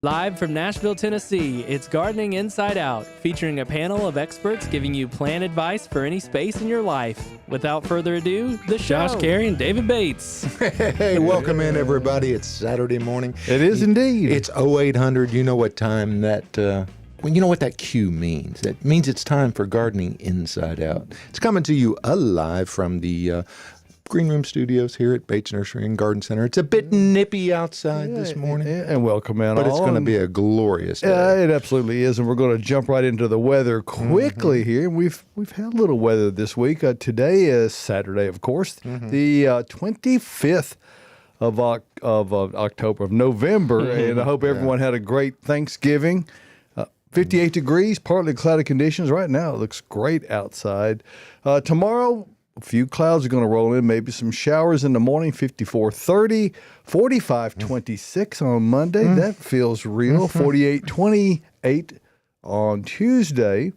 Live from Nashville, Tennessee, it's Gardening Inside Out, featuring a panel of experts giving you plant advice for any space in your life. Without further ado, the show. Josh Carey and David Bates. Hey, welcome in, everybody. It's Saturday morning. It is indeed. It's 0800. You know what time that... you know what that cue means. That means it's time for Gardening Inside Out. It's coming to you alive from the Green Room Studios here at Bates Nursery and Garden Center. It's a bit nippy outside this morning. And welcome in but all. It's going to be a glorious day. It absolutely is, and we're going to jump right into the weather quickly here. We've had a little weather this week. Today is Saturday, of course, the 25th of October, of November, and I hope everyone had a great Thanksgiving. 58 degrees, partly cloudy conditions. Right now, it looks great outside. Tomorrow, a few clouds are going to roll in, maybe some showers in the morning, 54-30, 45-26 on Monday. That feels real. 48-28 on Tuesday.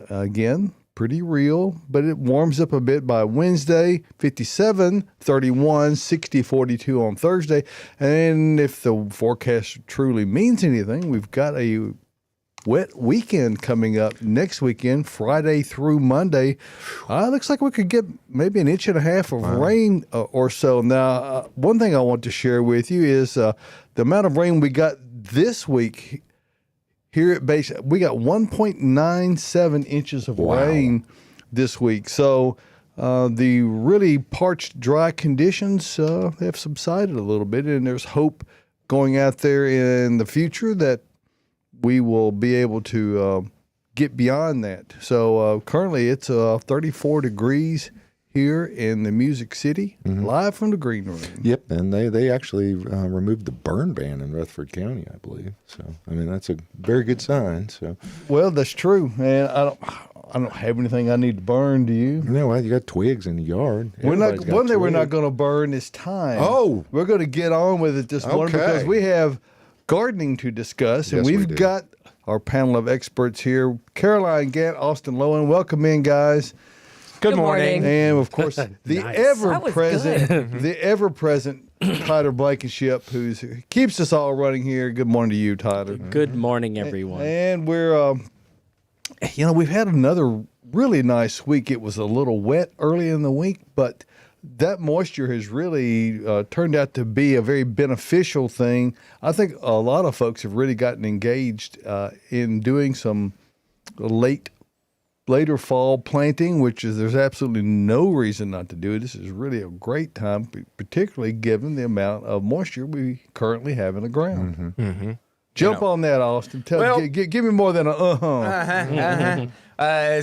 Again, pretty real, but it warms up a bit by Wednesday, 57-31, 60-42 on Thursday. And if the forecast truly means anything, we've got a wet weekend coming up next weekend, Friday through Monday. Looks like we could get maybe an inch and a half of rain or so. Now, one thing I want to share with you is the amount of rain we got this week here at Base. We got 1.97 inches of rain this week. So the really parched, dry conditions have subsided a little bit, and there's hope going out there in the future that we will be able to get beyond that. So currently it's 34 degrees here in the Music City, live from the Green Room. Yep, and they actually removed the burn ban in Rutherford County, I believe. So, I mean, that's a very good sign. So, well, that's true, and I don't have anything I need to burn. Do you? No, well, you got twigs in the yard. One thing we're not going to burn is time. Oh, we're going to get on with it this morning because we have gardening to discuss, and we've got our panel of experts here. Caroline Gant, Austin Lowen, welcome in, guys. Good morning. And of course, the ever-present Tyler Blankenship, who keeps us all running here. Good morning to you, Tyler. Good morning, everyone. And we're, we've had another really nice week. It was a little wet early in the week, but that moisture has really turned out to be a very beneficial thing. I think a lot of folks have really gotten engaged in doing some later fall planting, there's absolutely no reason not to do it. This is really a great time, particularly given the amount of moisture we currently have in the ground. Jump on that, Austin. Give me more than a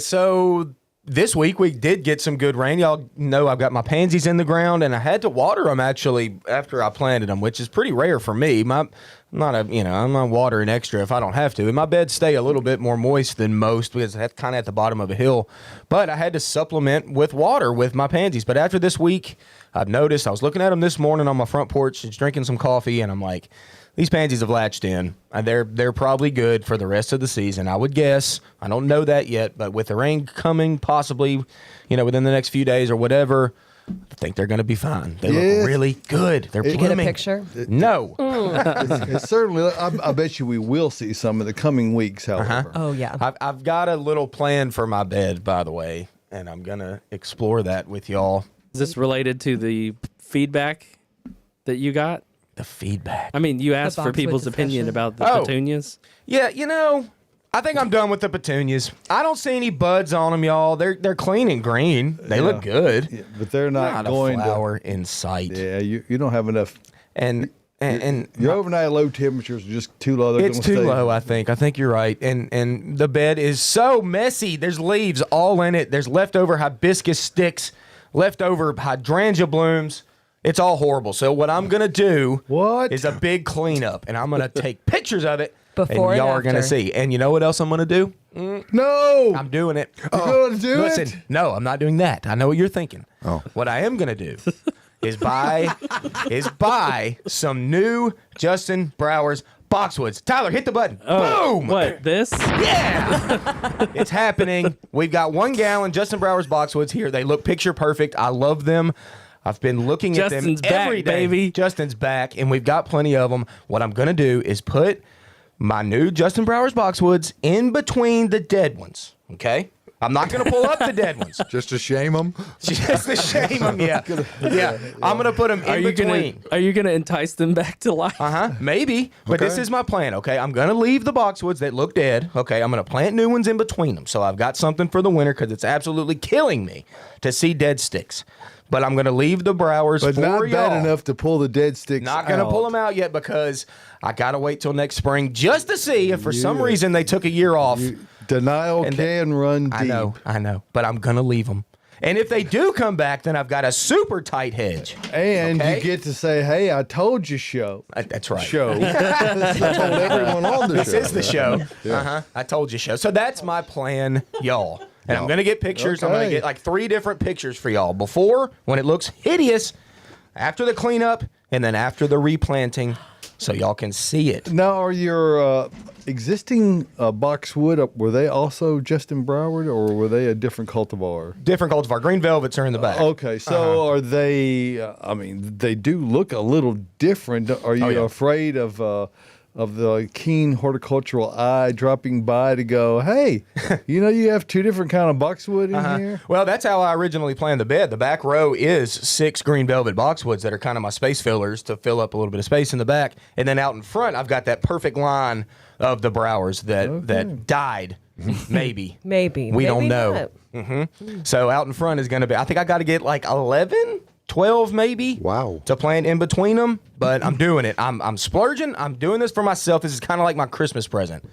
So this week we did get some good rain. Y'all know I've got my pansies in the ground, and I had to water them actually after I planted them, which is pretty rare for me. I'm not watering extra if I don't have to. And my beds stay a little bit more moist than most because it's kind of at the bottom of a hill. But I had to supplement with water with my pansies. But after this week, I've noticed, I was looking at them this morning on my front porch, just drinking some coffee, and I'm like, these pansies have latched in. They're probably good for the rest of the season, I would guess. I don't know that yet, but with the rain coming possibly, within the next few days or whatever, I think they're going to be fine. They look really good. They're blooming. Get a picture? No. It's certainly, I bet you we will see some in the coming weeks, however. Oh, yeah. I've got a little plan for my bed, by the way, and I'm going to explore that with y'all. Is this related to the feedback that you got? The feedback. I mean, you asked for people's opinion about the petunias. Yeah, I think I'm done with the petunias. I don't see any buds on them, y'all. They're clean and green. They look good. Yeah, but they're not going a flower in sight. Yeah, you don't have enough. And your overnight low temperatures are just too low. It's too low, I think. I think you're right. And the bed is so messy. There's leaves all in it. There's leftover hibiscus sticks, leftover hydrangea blooms. It's all horrible. So what I'm going to do is a big cleanup, and I'm going to take pictures of it, before and y'all and are going to see. And you know what else I'm going to do? No! I'm doing it. You're going to do it? No, I'm not doing that. I know what you're thinking. Oh. What I am going to do is buy some new Justin Brower's Boxwoods. Tyler, hit the button. Oh, boom! What, this? Yeah! It's happening. We've got 1 gallon Justin Brower's Boxwoods here. They look picture perfect. I love them. I've been looking at them Justin's every back, day. baby. Justin's back, and we've got plenty of them. What I'm going to do is put my new Justin Brower's Boxwoods in between the dead ones. Okay? I'm not going to pull up the dead ones. Just to shame them? Just to shame them, yeah. Yeah, I'm going to put them in between. Are you gonna entice them back to life? Maybe. But this is my plan, okay? I'm going to leave the boxwoods that look dead, okay? I'm going to plant new ones in between them. So I've got something for the winter because it's absolutely killing me to see dead sticks. But I'm going to leave the Browers But for not y'all. bad enough to pull the dead sticks Not going to out. pull them out yet because I got to wait till next spring just to see if for some reason they took a year off. Denial And can run deep. I know. But I'm going to leave them. And if they do come back, then I've got a super tight hedge. And Okay? you get to say, hey, I told you show. That's right. Show. I told everyone on the This show. is the show. I told you show. So that's my plan, y'all. And I'm going to get pictures. I'm going to Okay. get like 3 different pictures for y'all. Before, when it looks hideous, after the cleanup, and then after the replanting, so y'all can see it. Now, are your existing boxwood, were they also Justin Broward, or were they a different cultivar? Different cultivar. Green velvets are in the back. Okay, so are they, I mean, they do look a little different. Are you yeah. afraid of the keen horticultural eye dropping by to go, hey, you know, you have 2 different kind of boxwood in here? Well, that's how I originally planned the bed. The back row is 6 green velvet boxwoods that are kind of my space fillers to fill up a little bit of space in the back. And then out in front, I've got that perfect line of the Browers that died, maybe. Maybe. We don't Maybe know. not. So out in front is going to be, I think I got to get like 11, 12 maybe. Wow. To plant in between them. But I'm doing it. I'm splurging. I'm doing this for myself. This is kind of like my Christmas present.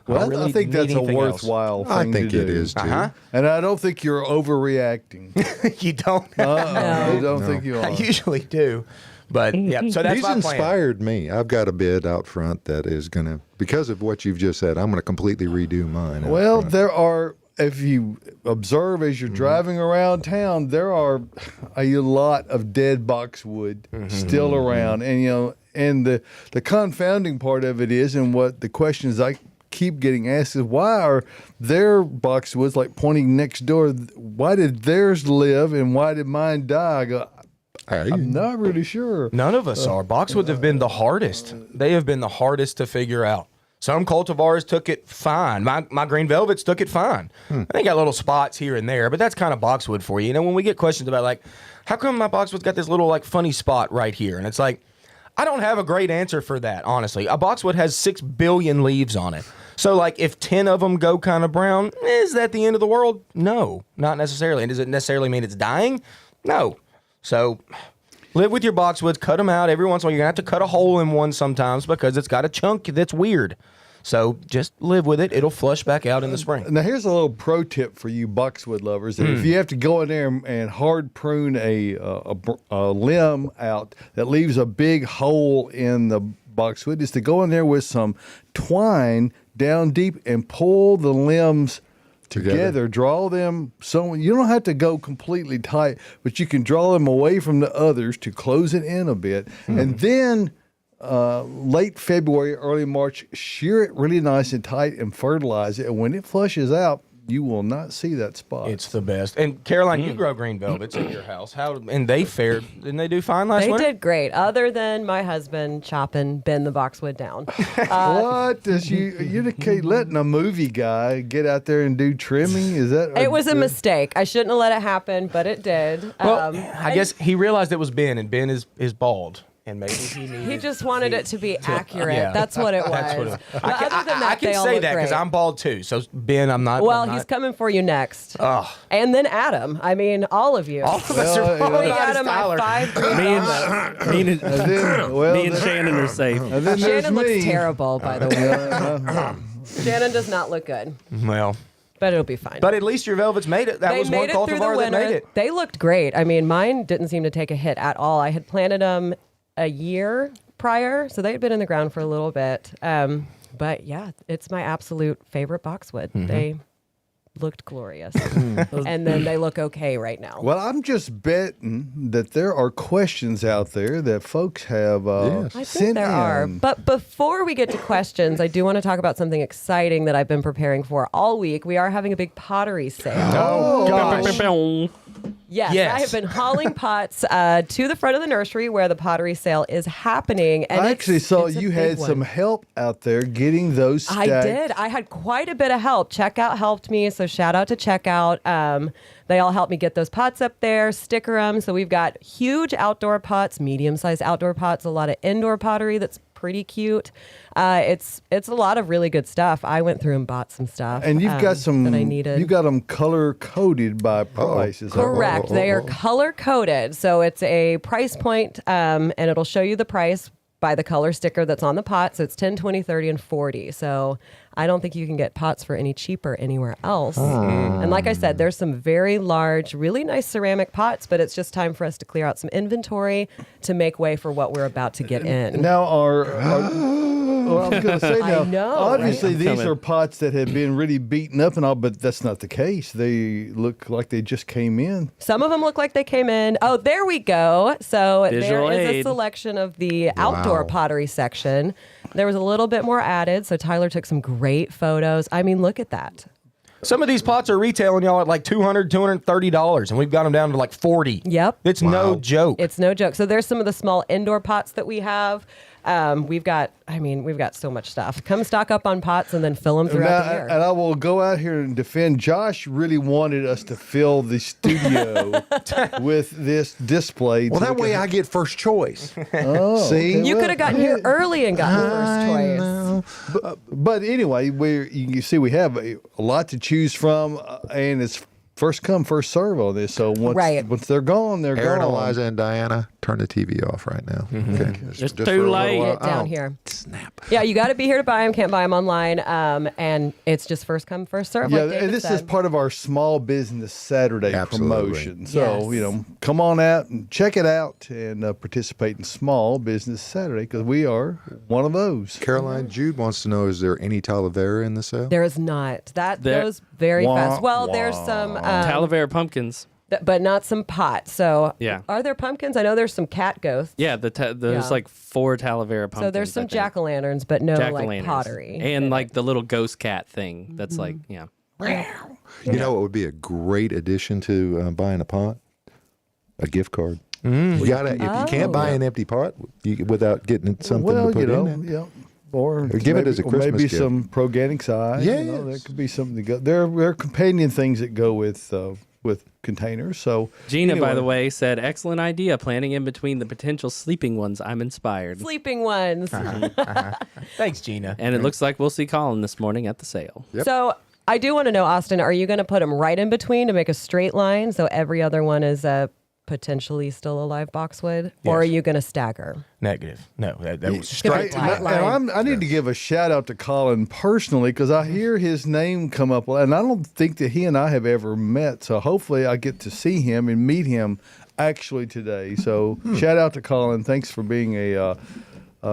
Well, don't really I think need that's a anything else. worthwhile thing I to think do. it is, too. And I don't think you're overreacting. You don't? I don't think you I are. usually do. But yeah, so that's He's my plan. inspired me. I've got a bed out front that is going to, because of what you've just said, I'm going to completely redo mine. out Well, front. there are, if you observe as you're driving around town, there are a lot of dead boxwood still around. And, you know, and the confounding part of it is, and what the questions I keep getting asked is, why are their boxwoods like pointing next door? Why did theirs live and why did mine die? I go, Hey, I'm not really sure. None of us are. Boxwoods have been the hardest. They have been the hardest to figure out. Some cultivars took it fine. My green velvets took it fine. They got little spots here and there, but that's kind of boxwood for you. You know, when we get questions about like, how come my boxwood's got this little like funny spot right here? And it's like, I don't have a great answer for that, honestly. A boxwood has 6 billion leaves on it. So like if 10 of them go kind of brown, is that the end of the world? No, not necessarily. And does it necessarily mean it's dying? No. So live with your boxwoods, cut them out. Every once in a while, you're going to have to cut a hole in one sometimes because it's got a chunk that's weird. So just live with it. It'll flush back out in the spring. Now, here's a little pro tip for you boxwood lovers. That if you have to go in there and hard prune a limb out that leaves a big hole in the boxwood, is to go in there with some twine down deep and pull the limbs together. Draw them so you don't have to go completely tight, but you can draw them away from the others to close it in a bit. And then late February, early March, shear it really nice and tight and fertilize it. And when it flushes out, you will not see that spot. It's the best. And Caroline, you grow green velvets at your house. And they fared? Didn't they do fine last They winter? did great, other than my husband chopping Ben the boxwood down. What does you can't letting a movie guy get out there and do trimming? Is that It was a mistake. I shouldn't have let it happen, but it did. Well, I guess he realized it was Ben, and Ben is bald. And maybe He just wanted it to be accurate. yeah. That's what it was. That's what it But I can, other than I that, can they all say look that because great. I'm bald too. So Ben, I'm not. Well, I'm he's not, coming for you next. Ugh. And then Adam. I mean, all of you. All of us are bald. Putting Not as Adam my Tyler. 5 green Me velvets. and, me and, well, me and Shannon are safe. and then there's Shannon looks me. terrible, by the way. Shannon does not look good, Well, but it'll be fine. but at least your velvets made it. That they was made one it through the cultivar that winter. made it. They looked great. I mean, mine didn't seem to take a hit at all. I had planted them a year prior, so they had been in the ground for a little bit. But yeah, it's my absolute favorite boxwood. They looked glorious. And then they look okay right now. Well, I'm just betting that there are questions out there that folks have Yes. I think sent there are. in. But before we get to questions, I do want to talk about something exciting that I've been preparing for all week. We are having a big pottery sale. Oh, gosh. Yes, Yes. I have been hauling pots to the front of the nursery where the pottery sale is happening. And I actually saw it's a you big had one. some help out there getting those stacked. I did. I had quite a bit of help. Checkout helped me, so shout out to Checkout. They all helped me get those pots up there, sticker them. So we've got huge outdoor pots, medium-sized outdoor pots, a lot of indoor pottery that's pretty cute. It's a lot of really good stuff. I went through and bought some stuff. And you've got some that I needed. You got them color coded by price. Is that right? Correct. They are color coded. So it's a price point, and it'll show you the price by the color sticker that's on the pot. So it's 10, 20, 30, and 40. So I don't think you can get pots for any cheaper anywhere else. And like I said, there's some very large, really nice ceramic pots, but it's just time for us to clear out some inventory to make way for what we're about to get in. Now, well, I was going to say I now, know, obviously right? these Coming. are pots that have been really beaten up and all, but that's not the case. They look like they just came in. Some of them look like they came in. Oh, there we go. So Visual there is a aid. selection of the outdoor pottery section. There was a little bit more added. So Tyler took some great photos. I mean, look at that. Some of these pots are retailing y'all at like $200, $230, and we've got them down to like $40. Yep. It's no joke. It's no joke. So there's some of the small indoor pots that we have. We've got so much stuff. Come stock up on pots and then fill them throughout the year. And I will go out here and defend. Josh really wanted us to fill the studio with this display. Well, that way I get first choice. Oh, See? okay, You well, could have gotten here early and gotten the first choice. But anyway, you see we have a lot to choose from, and it's first come, first serve on this. So once they're gone, they're Aaron, gone. Eliza, and Diana, turn the TV off right now. Okay. It's for too a little late. while. Get down Oh, here. Snap. Yeah, you got to be here to buy them. Can't buy them online. And it's just first come, first serve. Yeah, like David and this is said. part of our Small Business Saturday Absolutely. promotion. So, Yes. come on out and check it out and participate in Small Business Saturday because we are one of those. Caroline Jude wants to know, is there any Talavera in the sale? There is not. That There- goes very Wah, fast. Well, wah. there's some, Talavera pumpkins. but not some pot. So Yeah. are there pumpkins? I know there's some cat ghosts. Yeah, there's Yeah. like 4 Talavera pumpkins. So there's some I think. jack-o'-lanterns, but no like Jack-o'-lanterns. pottery. And like the little ghost cat thing. That's like, yeah. You know what would be a great addition to buying a pot? A gift card. You gotta, if you can't buy an empty pot without getting something to put in there. yeah. Or give it as a or Christmas maybe gift. some Proganic size. There Yes. could be something to go. There are companion things that go with containers. So Gina, by anyway. the way, said, excellent idea. Planning in between the potential sleeping ones. I'm inspired. Sleeping ones. Thanks, Gina. And it looks like we'll see Colin this morning at the sale. Yep. So I do want to know, Austin, are you going to put them right in between to make a straight line so every other one is potentially still a live boxwood? Or are you going to stagger? Negative. No, that was Give straight. it tight line. And I need to give a shout out to Colin personally because I hear his name come up, and I don't think that he and I have ever met. So hopefully I get to see him and meet him actually today. So shout out to Colin. Thanks for being a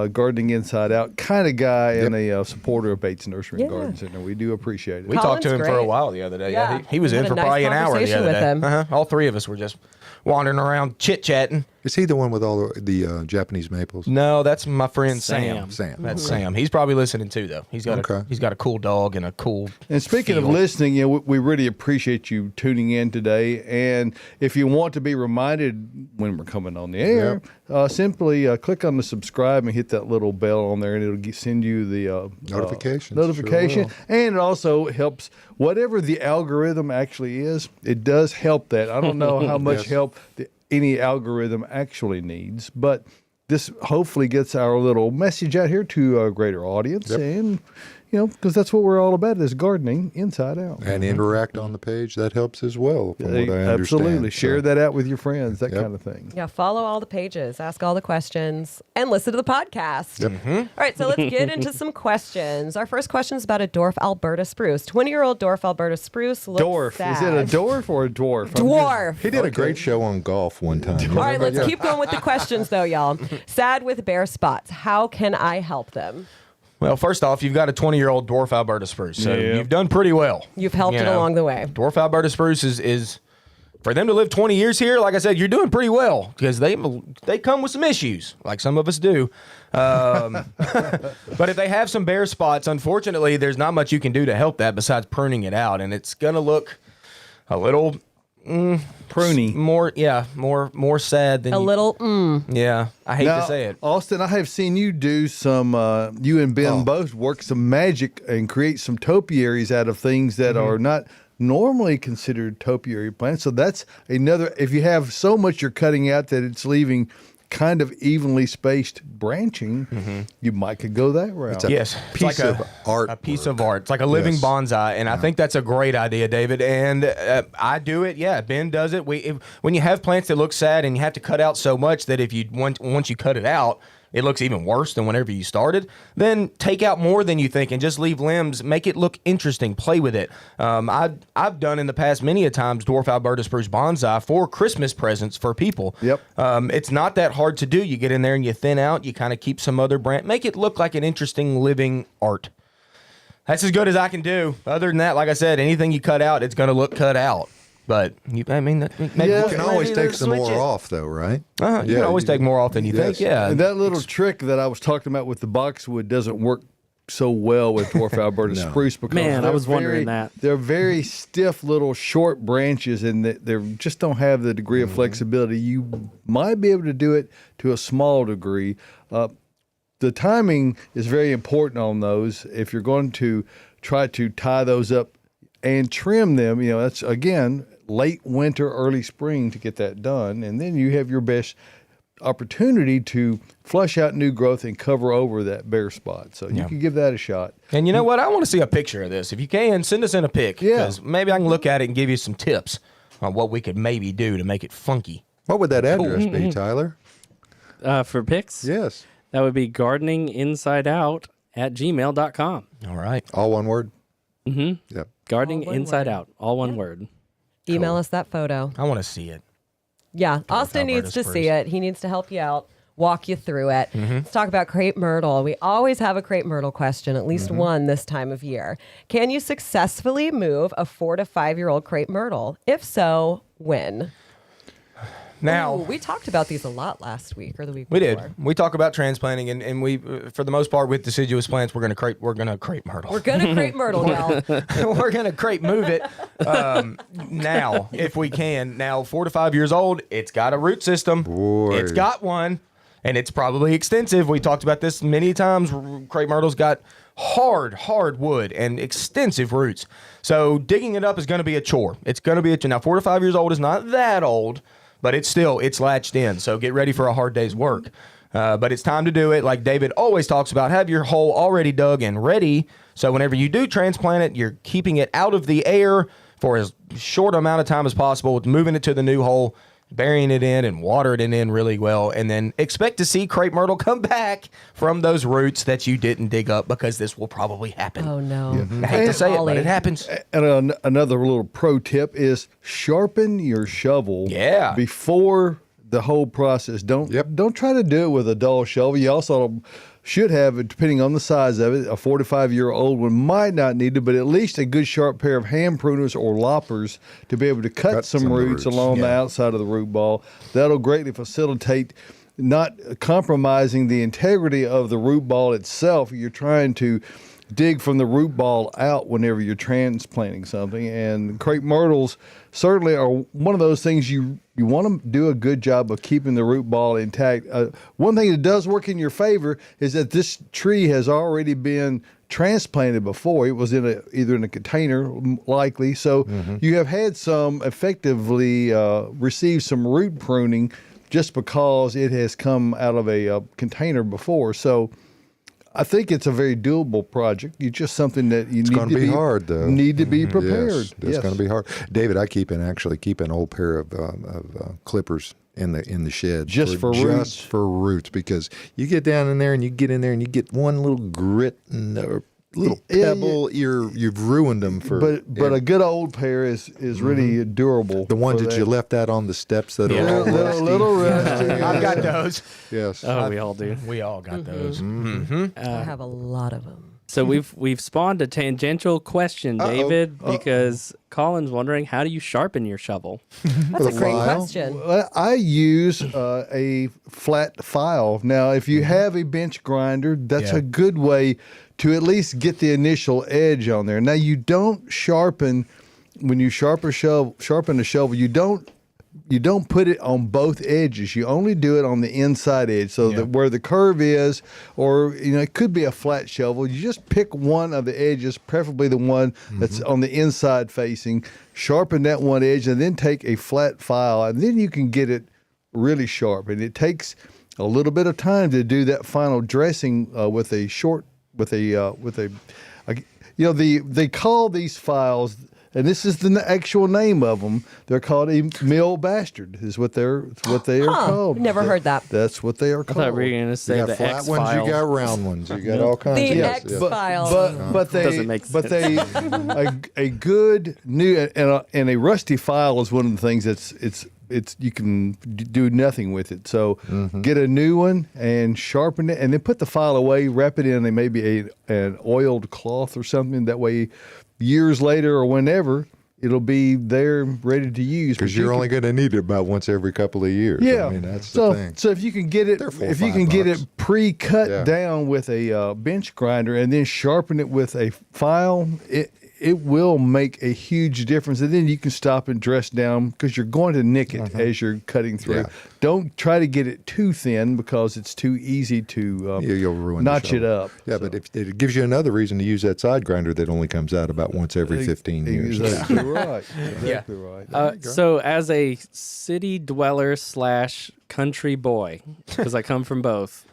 gardening inside out kind of guy and a supporter of Bates Nursery and Yeah. Garden Center. We do appreciate it. We talked to him Colin's for a great. while the other day. Yeah. He was We in had for a nice probably an hour the conversation other with day. him. All 3 of us were just wandering around chit-chatting. Is he the one with all the Japanese maples? No, that's my friend Sam. Sam. That's Sam. He's probably listening too, though. He's got a cool dog and a cool. And speaking of feel. listening, we really appreciate you tuning in today. And if you want to be reminded when we're coming on the air, simply click on the subscribe and hit that little bell on there, and it'll send you the Notifications. notification. Sure And it also helps whatever the algorithm actually is. It does help that. I don't know how much Yes. help any algorithm actually needs, but this hopefully gets our little message out here to a greater audience. Yep. And because that's what we're all about is gardening inside out. And interact on the page. That helps as well, from what I understand. Absolutely. Share So, that out with your friends, that Yep. kind of thing. Yeah, follow all the pages, ask all the questions, and listen to the podcast. All right, so let's get into some questions. Our first question is about a dwarf Alberta spruce. 20-year-old dwarf Alberta spruce looks Dwarf. sad. Is it a dwarf or a dwarf? Dwarf. He did a great show on golf one time. All right, let's keep going with the questions, though, y'all. Sad with bare spots. How can I help them? Well, first off, you've got a 20-year-old dwarf Alberta spruce, so Yeah. you've done pretty well. You've helped You it know, along the way. Dwarf Alberta spruce is for them to live 20 years here. Like I said, you're doing pretty well because they come with some issues, like some of us do. But if they have some bare spots, unfortunately, there's not much you can do to help that besides pruning it out, and it's gonna look a little Pruny. more sad than A little. Yeah, I hate Now, to say it. Austin, I have seen you do some, you and Ben both work some magic and create some topiaries out of things that are not normally considered topiary plants. So that's another, if you have so much you're cutting out that it's leaving kind of evenly spaced branching, you might could go that route. Yes, it's like a piece of art. It's like a living bonsai, and I think that's a great idea, David. And I do it. Yeah, Ben does it. When you have plants that look sad, and you have to cut out so much that if you once you cut it out, it looks even worse than whenever you started, then take out more than you think and just leave limbs. Make it look interesting. Play with it. I've done in the past many a times dwarf Alberta spruce bonsai for Christmas presents for people. Yep. It's not that hard to do. You get in there and you thin out. You kind of keep some other branch. Make it look like an interesting living art. That's as good as I can do. Other than that, like I said, anything you cut out, it's going to look cut out. But maybe You can always take some more off, though, right? You can always take more off than you think. Yeah, And that little trick that I was talking about with the boxwood doesn't work so well with dwarf Alberta spruce because Man, I was wondering that. They're very stiff little short branches and they just don't have the degree of flexibility. You might be able to do it to a small degree. The timing is very important on those. If you're going to try to tie those up and trim them, that's again late winter, early spring to get that done, and then you have your best opportunity to flush out new growth and cover over that bare spot. So you can give that a shot. And you know what? I want to see a picture of this. If you can, send us in a pic. Yeah. Because maybe I can look at it and give you some tips on what we could maybe do to make it funky. What would that address be, Tyler? For pics, Yes. that would be gardeninginsideout@gmail.com. All right. All one word? Mm-hmm. Yep. Gardening All one Inside word. Out, all one word. Email us that photo. I want to see it. Yeah, Austin Alberta needs to spruce. see it. He needs to help you out, walk you through it. Let's talk about crepe myrtle. We always have a crepe myrtle question, at least one this time of year. Can you successfully move a 4 to 5 year old crepe myrtle? If so, when? Now, Ooh, we talked about these a lot last week or the week we before. did. We talk about transplanting, and we, for the most part, with deciduous plants, we're gonna crepe myrtle. We're gonna crepe myrtle now. We're gonna crepe move it now if we can. Now, 4 to 5 years old, it's got a root system. Boy. It's got one, and it's probably extensive. We talked about this many times. Crepe myrtle's got hard wood and extensive roots. So digging it up is going to be a chore. It's going to be a chore. Now, 4 to 5 years old is not that old, but it's latched in. So get ready for a hard day's work. But it's time to do it. Like David always talks about, have your hole already dug and ready. So whenever you do transplant it, you're keeping it out of the air for as short amount of time as possible, moving it to the new hole, burying it in and watering it in really well, and then expect to see crepe myrtle come back from those roots that you didn't dig up, because this will probably happen. Oh no! I hate to say it, but Ollie. it happens. And another little pro tip is sharpen your shovel before the whole process. Don't try to do it with a dull shovel. You also should have, depending on the size of it, a 4 to 5 year old one might not need it, but at least a good sharp pair of hand pruners or loppers to be able to cut some roots along the outside of the root ball. That'll greatly facilitate not compromising the integrity of the root ball itself. You're trying to dig from the root ball out whenever you're transplanting something, and crepe myrtles certainly are one of those things you want to do a good job of keeping the root ball intact. One thing that does work in your favor is that this tree has already been transplanted before. It was either in a container, likely, so you have had some effectively received some root pruning just because it has come out of a container before. So I think it's a very doable project. It's just something that you need to be prepared. Yes, it's going to be hard. David, I keep an old pair of clippers in the shed just for roots, because you get down in there and you get one little grit and a little pebble. You've ruined them for. But a good old pair is really durable. The ones that you left out on the steps that are all little rusty. I've got those. Yes. Oh, we all do. We all got those. I have a lot of them. So we've spawned a tangential question, David, because Colin's wondering, how do you sharpen your shovel? That's a great question. Well, I use a flat file. Now, if you have a bench grinder, that's a good way to at least get the initial edge on there. Now, you don't sharpen when you sharpen a shovel, you don't put it on both edges. You only do it on the inside edge, so that where the curve is, or it could be a flat shovel. You just pick one of the edges, preferably the one that's on the inside facing. Sharpen that one edge, and then take a flat file, and then you can get it really sharp. And it takes a little bit of time to do that final dressing they call these files. And this is the actual name of them. They're called a mill bastard. Is what they are called. Never heard that. That's what they are I called. thought we were going to You say got the flat X ones, file. you got round ones, you got all kinds The of X file. But Doesn't make sense. a good new and a rusty file is one of the things that's you can do nothing with it. So get a new one and sharpen it, and then put the file away. Wrap it in maybe an oiled cloth or something. That way, years later or whenever, it'll be there ready to use. Because you're only going to need it about once every couple of years. Yeah, I mean, that's the thing. So if you can get it, They're $4 or if you can get $5. it pre-cut Yeah. down with a bench grinder and then sharpen it with a file, it will make a huge difference. And then you can stop and dress down because you're going to nick it as you're cutting through. Yeah. Don't try to get it too thin because it's too easy to You'll ruin the notch it shovel. up. Yeah, but if it gives you another reason to use that side grinder that only comes out about once every 15 years. Exactly right. Exactly right. So, as a city dweller / country boy, because I come from both,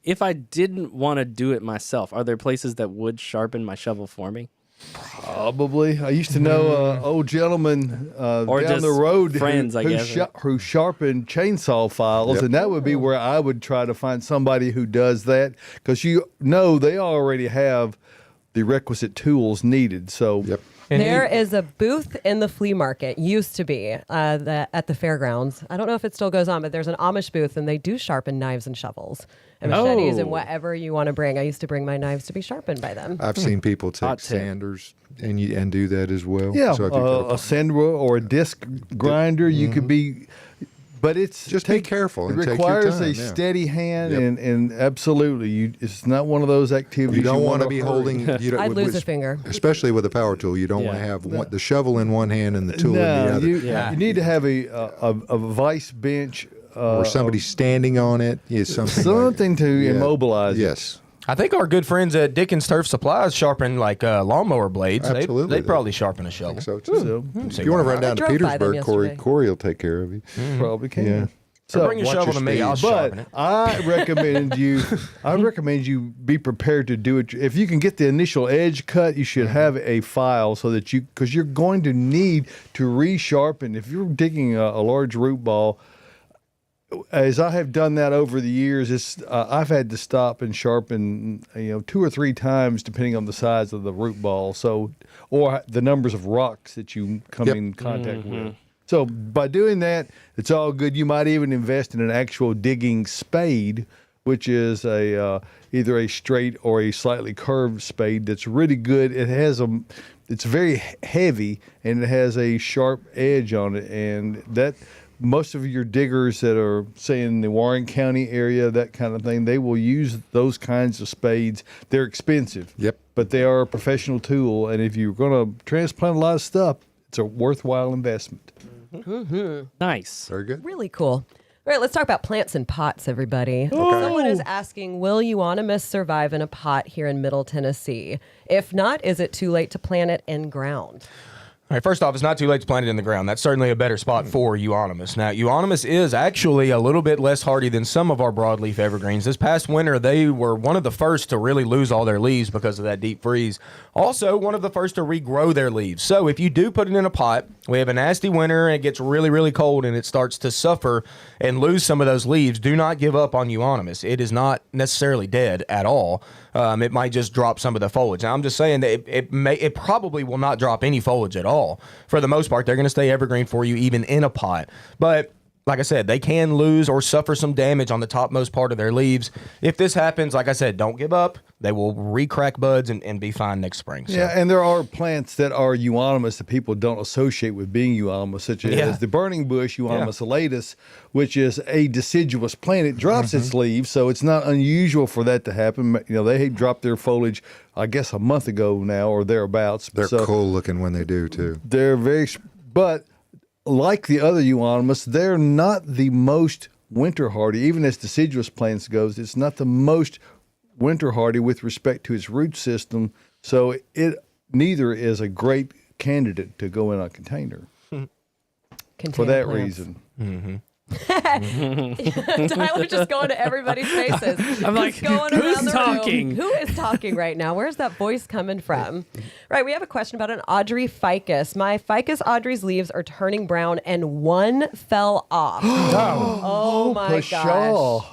if I didn't want to do it myself, are there places that would sharpen my shovel for me? Probably. I used to know an old gentleman Or down just the road friends, I guess. who sharpened chainsaw files, and that would be where I would try to find somebody who does that, because they already have the requisite tools needed. So Yep. There is a booth in the flea market, used to be at the fairgrounds. I don't know if it still goes on, but there's an Amish booth, and they do sharpen knives and shovels and machetes and whatever you want to bring. I used to bring my knives to be sharpened by them. I've seen people Hot take tip. sanders and do that as well. yeah, So if you've got a sander or a disc grinder, you could be. But it's Just be careful It and take your requires time, a yeah. steady hand, Yep. and absolutely, it's not one of those activities you don't want wanna to be hurry. holding. You don't, I'd lose a finger. especially with a power tool. You don't want to Yeah. have the shovel in one hand and the tool in the No, other. you need to have a vice bench or somebody standing on it. Yeah, something to Yeah. immobilize it. Yes. I think our good friends at Dickens Turf Supplies sharpen like lawnmower blades. Absolutely. They'd probably sharpen a shovel. So, too. So If you want to run down to drove by them Petersburg, yesterday. Corey will take care of you. probably can. Yeah. So Bring your watch shovel your to me. I'll speed. sharpen but it. I recommend you be prepared to do it. If you can get the initial edge cut, you should have a file so that because you're going to need to resharpen. If you're digging a large root ball, as I have done that over the years, I've had to stop and sharpen 2 or 3 times depending on the size of the root ball, or the numbers of rocks that you come in contact with. So by doing that, it's all good. You might even invest in an actual digging spade, which is either a straight or a slightly curved spade that's really good. It's very heavy, and it has a sharp edge on it, and that most of your diggers that are, say, in the Warren County area, that kind of thing, they will use those kinds of spades. They're expensive. Yep. But they are a professional tool, and if you're going to transplant a lot of stuff, it's a worthwhile investment. Nice. Very good. Really cool. All right, let's talk about plants and pots, everybody. Someone is asking, will euonymus survive in a pot here in Middle Tennessee? If not, is it too late to plant it in ground? All right, first off, it's not too late to plant it in the ground. That's certainly a better spot for euonymus. Now, euonymus is actually a little bit less hardy than some of our broadleaf evergreens. This past winter, they were one of the first to really lose all their leaves because of that deep freeze. Also, one of the first to regrow their leaves. So if you do put it in a pot, we have a nasty winter and it gets really, really cold and it starts to suffer and lose some of those leaves, do not give up on euonymus. It is not necessarily dead at all. It might just drop some of the foliage. Now, I'm just saying that it probably will not drop any foliage at all. For the most part, they're going to stay evergreen for you even in a pot. But like I said, they can lose or suffer some damage on the topmost part of their leaves. If this happens, like I said, don't give up. They will re-crack buds and be fine next spring. So. Yeah, and there are plants that are euonymus that people don't associate with being euonymus, such as the burning bush, Euonymus elatus, which is a deciduous plant. It drops its leaves, so it's not unusual for that to happen. You know, they dropped their foliage, I guess, a month ago now or thereabouts. They're cool looking when they do, too. They're but like the other euonymus, they're not the most winter hardy. Even as deciduous plants goes, it's not the most winter hardy with respect to its root system. So it neither is a great candidate to go in a container for that reason. Tyler's just going to everybody's faces. I'm like, going who's around the talking? room. Who is talking right now? Where's that voice coming from? Right, we have a question about an Audrey ficus. My ficus Audrey's leaves are turning brown and one fell off. Oh my Pshaw. gosh.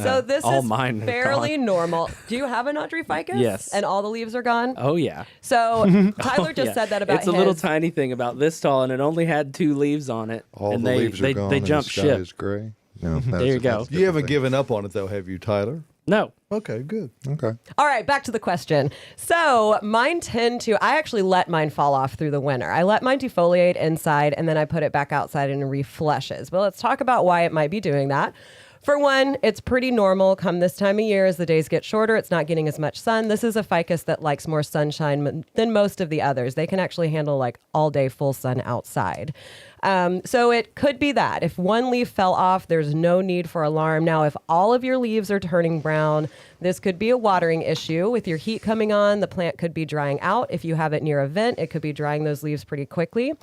So this All is mine are fairly normal. Do you have an Audrey ficus? Yes. And all the leaves are gone? Oh, yeah. So Tyler just Yeah. said that about It's a little tiny thing about this tall, and it only had 2 leaves on it. All and the they, leaves are they, gone They and jumped the sky ship. is gray. No, There you go. You haven't given up on it, though, have you, Tyler? No. Okay, good. Okay. All right, back to the question. So mine I actually let mine fall off through the winter. I let mine defoliate inside, and then I put it back outside and it reflushes. Well, let's talk about why it might be doing that. For one, it's pretty normal come this time of year as the days get shorter. It's not getting as much sun. This is a ficus that likes more sunshine than most of the others. They can actually handle like all day full sun outside. So it could be that. If one leaf fell off, there's no need for alarm. Now, if all of your leaves are turning brown, this could be a watering issue. With your heat coming on, the plant could be drying out. If you have it near a vent, it could be drying those leaves pretty quickly.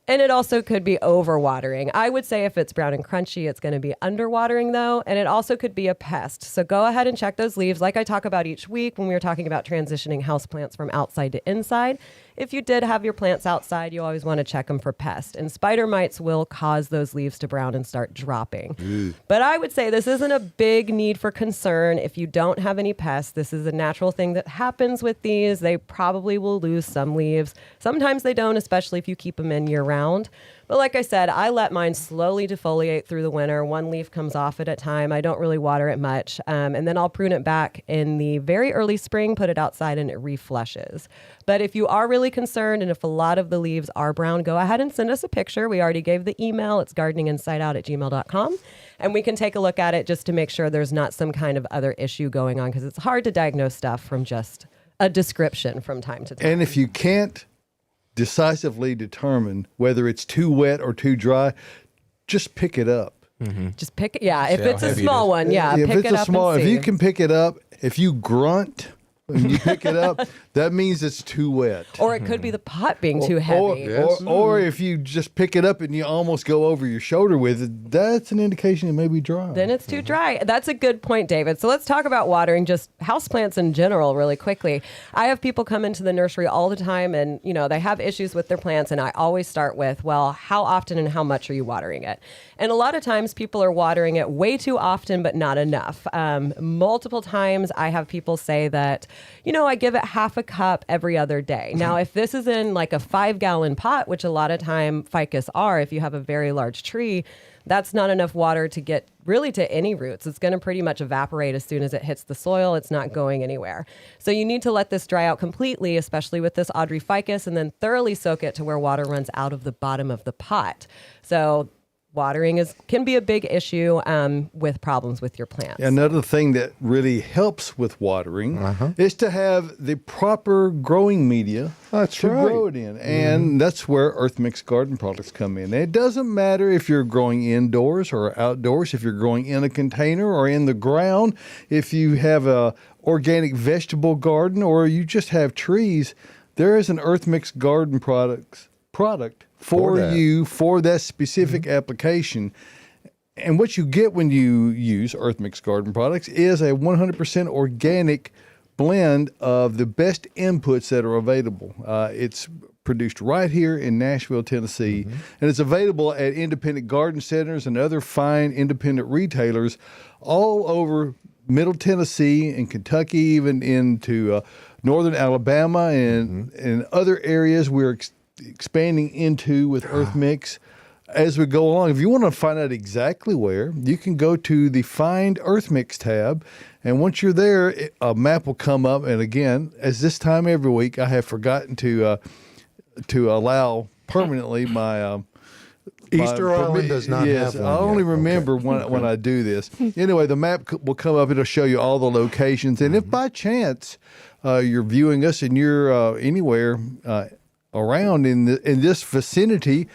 And it also could be overwatering. I would say if it's brown and crunchy, it's going to be underwatering though. And it also could be a pest. So go ahead and check those leaves like I talk about each week when we were talking about transitioning houseplants from outside to inside. If you did have your plants outside, you always want to check them for pests. And spider mites will cause those leaves to brown and start dropping. But I would say this isn't a big need for concern. If you don't have any pests, this is a natural thing that happens with these. They probably will lose some leaves. Sometimes they don't, especially if you keep them in year round. But like I said, I let mine slowly defoliate through the winter. One leaf comes off at a time. I don't really water it much. And then I'll prune it back in the very early spring, put it outside, and it reflushes. But if you are really concerned and if a lot of the leaves are brown, go ahead and send us a picture. We already gave the email. It's gardeninginsideout@gmail.com. And we can take a look at it just to make sure there's not some kind of other issue going on, because it's hard to diagnose stuff from just a description from time to time. And if you can't decisively determine whether it's too wet or too dry, just pick it up. Just pick it. Yeah, if See how it's a heavy it small is. one, yeah, if pick it's it a up small, and if see. you can pick it up, if you grunt when you pick it up, that means it's too wet. Or it could be the pot being too heavy. Or if you just pick it up and you almost go over your shoulder with it, that's an indication it may be dry. Then it's too dry. That's a good point, David. So let's talk about watering just houseplants in general really quickly. I have people come into the nursery all the time and, you know, they have issues with their plants. And I always start with, well, how often and how much are you watering it? And a lot of times people are watering it way too often, but not enough. Multiple times I have people say that, you know, I give it half a cup every other day. Now, if this is in like a 5-gallon pot, which a lot of time ficus are, if you have a very large tree, that's not enough water to get really to any roots. It's going to pretty much evaporate as soon as it hits the soil. It's not going anywhere. So you need to let this dry out completely, especially with this Audrey ficus, and then thoroughly soak it to where water runs out of the bottom of the pot. So watering can be a big issue with problems with your plants. Another thing that really helps with watering is to have the proper growing media to grow it in. And that's where Earth Mix garden products come in. It doesn't matter if you're growing indoors or outdoors, if you're growing in a container or in the ground, if you have a organic vegetable garden or you just have trees, there is an Earth Mix garden product for you for that specific application. And what you get when you use Earth Mix garden products is a 100% organic blend of the best inputs that are available. It's produced right here in Nashville, Tennessee, and it's available at independent garden centers and other fine independent retailers all over Middle Tennessee and Kentucky, even into northern Alabama and other areas we're expanding into with Earth Mix. as we go along, if you want to find out exactly where, you can go to the Find Earth Mix tab. And once you're there, a map will come up. And again, as this time every week, I have forgotten to allow permanently my Easter Island does not have one I only yet. remember when I do this. Anyway, the map will come up. It'll show you all the locations. And if by chance you're viewing us and you're anywhere around in this vicinity,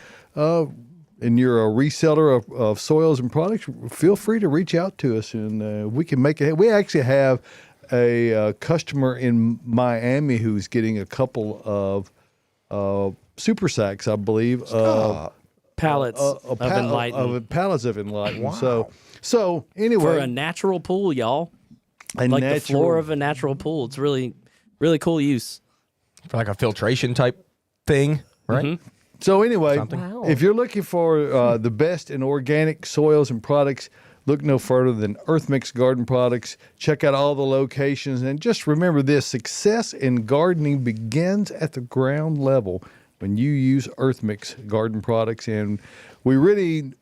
and you're a reseller of soils and products, feel free to reach out to us, and we can make it. We actually have a customer in Miami who's getting a couple of super sacks, I believe, Pallets of enlightenment. Pallets of enlightenment. Wow. So anyway, For a natural pool, y'all. The floor of a natural pool. It's really, really cool use. For like a filtration type thing, right? Mm-hmm. So anyway, Wow. if you're looking for the best in organic soils and products, look no further than Earth Mix Garden Products. Check out all the locations, and just remember this: success in gardening begins at the ground level when you use Earth Mix Garden Products. And we really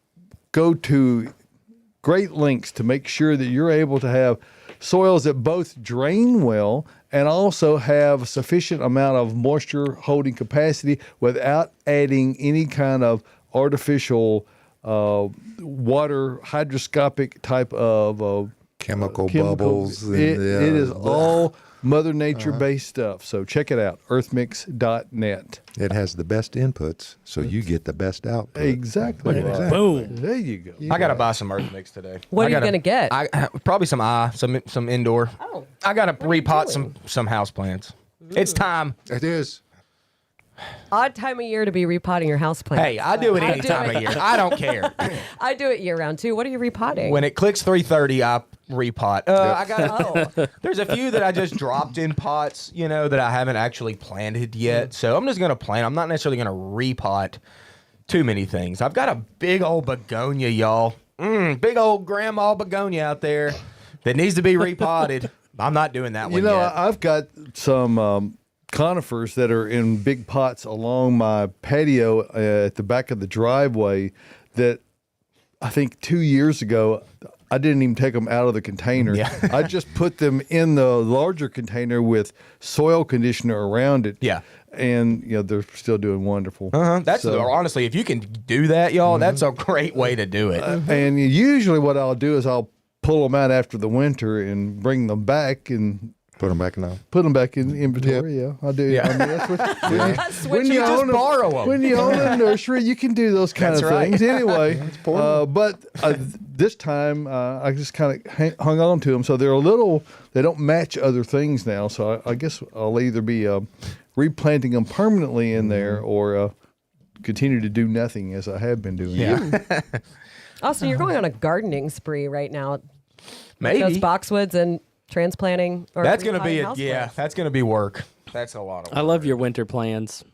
go to great lengths to make sure that you're able to have soils that both drain well and also have a sufficient amount of moisture holding capacity without adding any kind of artificial water hydroscopic type of Chemical chemicals. bubbles. It is all Mother Nature based stuff. So check it out, earthmix.net. It has the best inputs, so you get the best output. Exactly. Look at right. that. Boom. There you go. I gotta buy some Earth Mix today. What I are you gotta- gonna get? Probably some indoor. Oh. I gotta What are you repot doing? some house plants. It's time. It is. Odd time of year to be repotting your houseplant. Hey, I do it I any do time it. of year. I don't care. I do it year round too. What are you repotting? When it clicks 3:30, I repot. I got. Oh, There's a few that I just dropped in pots, that I haven't actually planted yet. So I'm just gonna plant. I'm not necessarily gonna repot too many things. I've got a big old begonia, y'all. Big old grandma begonia out there that needs to be repotted. I'm not doing that one yet. I've got some conifers that are in big pots along my patio at the back of the driveway that I think 2 years ago I didn't even take them out of the container. Yeah. I just put them in the larger container with soil conditioner around it. Yeah. And they're still doing wonderful. That's So- honestly, if you can do that, y'all, that's a great way to do it. And usually what I'll do is I'll pull them out after the winter and bring them back and Put them back now. put them back in inventory. Yeah, I do. Yeah. I mean, that's what, switch you it up. just borrow 'em. When you own a nursery, you can do those kind That's of right. things. Anyway, but this time I just kind of hung on to them. So they're they don't match other things now. So I guess I'll either be replanting them permanently in there or continue to do nothing as I have been doing. Yeah. Also, you're going on a gardening spree right now. Maybe. Those boxwoods and transplanting. Or That's going to be repotting houseplants. that's going to be work. That's a lot of work. I love your winter plans.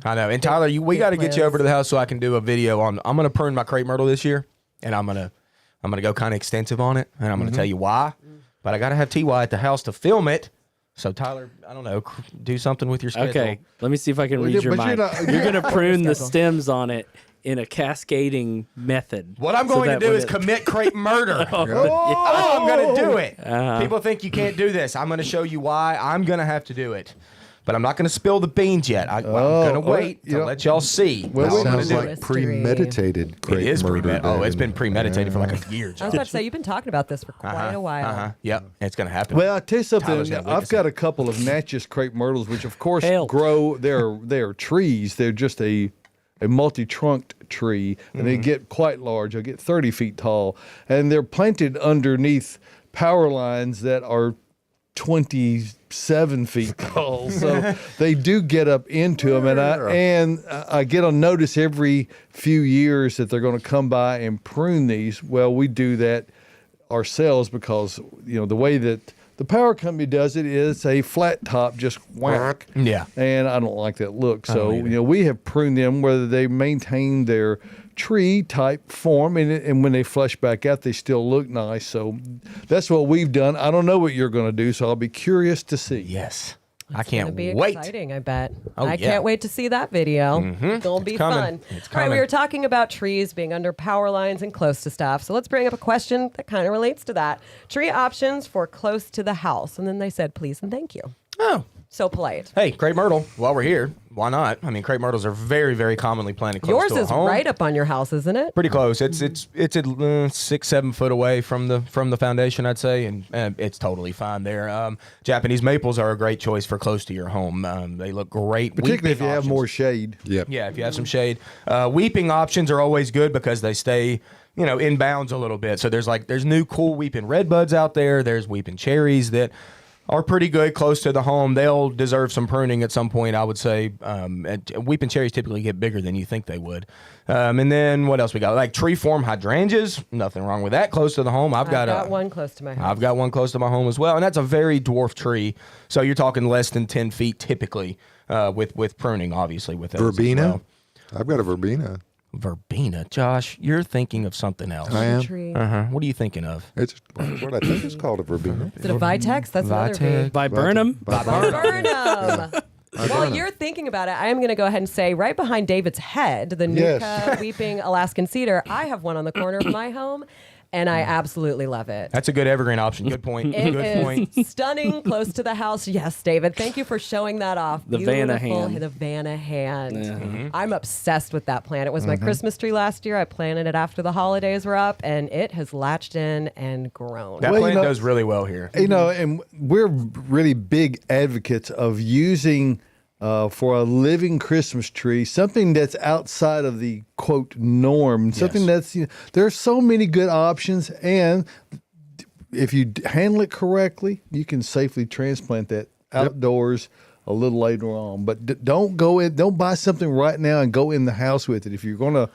I know. And Tyler, we got to get you plans. over to the house so I can do a video on. I'm going to prune my crepe myrtle this year, and I'm going to go kind of extensive on it, and I'm going to tell you why. But I got to have TY at the house to film it. So Tyler, I don't know, do something with your schedule. Okay, let me see if I can Well, read yeah, your but you're mind. not- You're going to prune the Schedule. stems on it in a cascading method. What I'm So going to that do when is it- commit crepe murder. Oh, I'm going to do it. Uh-huh. People think you can't do this. I'm going to show you why. I'm going to have to do it. But I'm not going to spill the beans yet. I'm going to wait to let y'all see. Well, how wait, I'm gonna Sounds do like it. Mystery. premeditated. It crepe is murder, premeditated. Oh, it's David. been premeditated for like a year, I was John. about to say, you've been talking about this for quite a while. Yep, it's going to happen. Well, I'll tell you Tyler's something. gonna witness I've got a couple of Natchez crepe myrtles, which of course Hail. grow. They're trees. They're just a multi-trunked tree, and they get quite large. They get 30 feet tall, and they're planted underneath power lines that are 27 feet tall. So they do get up into them, and I get on notice every few years that they're going to come by and prune these. Well, we do that ourselves because the way that the power company does it is a flat top, just whack. Yeah. And I don't like that look. So, don't either. we have pruned them whether they maintain their tree type form and when they flush back out, they still look nice. So that's what we've done. I don't know what you're going to do, so I'll be curious to see. Yes. I It's gonna can't be wait. exciting, I bet. Oh, I yeah. can't wait to see that video. Gonna be coming. fun. It's All right, we coming. were talking about trees being under power lines and close to stuff. So let's bring up a question that kind of relates to that. Tree options for close to the house. And then they said, please and thank you. Oh. So polite. Hey, crepe myrtle, while we're here, why not? I mean, crepe myrtles are very, very commonly planted close Yours to a is home. right up on your house, isn't it? Pretty close. It's 6-7 foot away from the foundation, I'd say, and it's totally fine there. Japanese maples are a great choice for close to your home. They look great, Particularly if weeping you have options. more shade. Yep. Yeah, if you have some shade. Weeping options are always good because they stay, in bounds a little bit. So there's new cool weeping red buds out there. There's weeping cherries that are pretty good close to the home. They'll deserve some pruning at some point, I would say. And weeping cherries typically get bigger than you think they would. And then what else we got? Like tree form hydrangeas. Nothing wrong with that close to the home. I've got one close to my house. I've got one close to my home as well, and that's a very dwarf tree. So you're talking less than 10 feet typically with pruning, obviously, with those as Verbena. well. I've got a verbena. Verbena, Josh, you're thinking of something else. I am. Tree. What are you thinking of? It's what I think it's called a verbena. Is it a Vitex? That's another Vitex. V. Viburnum. Viburnum. While you're thinking about it, I am going to go ahead and say right behind David's head, the Yes. Nuka Weeping Alaskan Cedar, I have one on the corner of my home, and I absolutely love it. That's a good evergreen option. Good point. It Good is point. stunning, close to the house. Yes, David. Thank you for showing that off. The Vanna Beautiful, hand. The Vanna hand. Yeah. I'm obsessed with that plant. It was my Christmas tree last year. I planted it after the holidays were up, and it has latched in and grown. That Well, plant does really well here. And we're really big advocates of using for a living Christmas tree something that's outside of the quote norm. Something that's there are so many good options, and if you handle it correctly, you can safely transplant that outdoors a little later on. But don't buy something right now and go in the house with it. If you're going to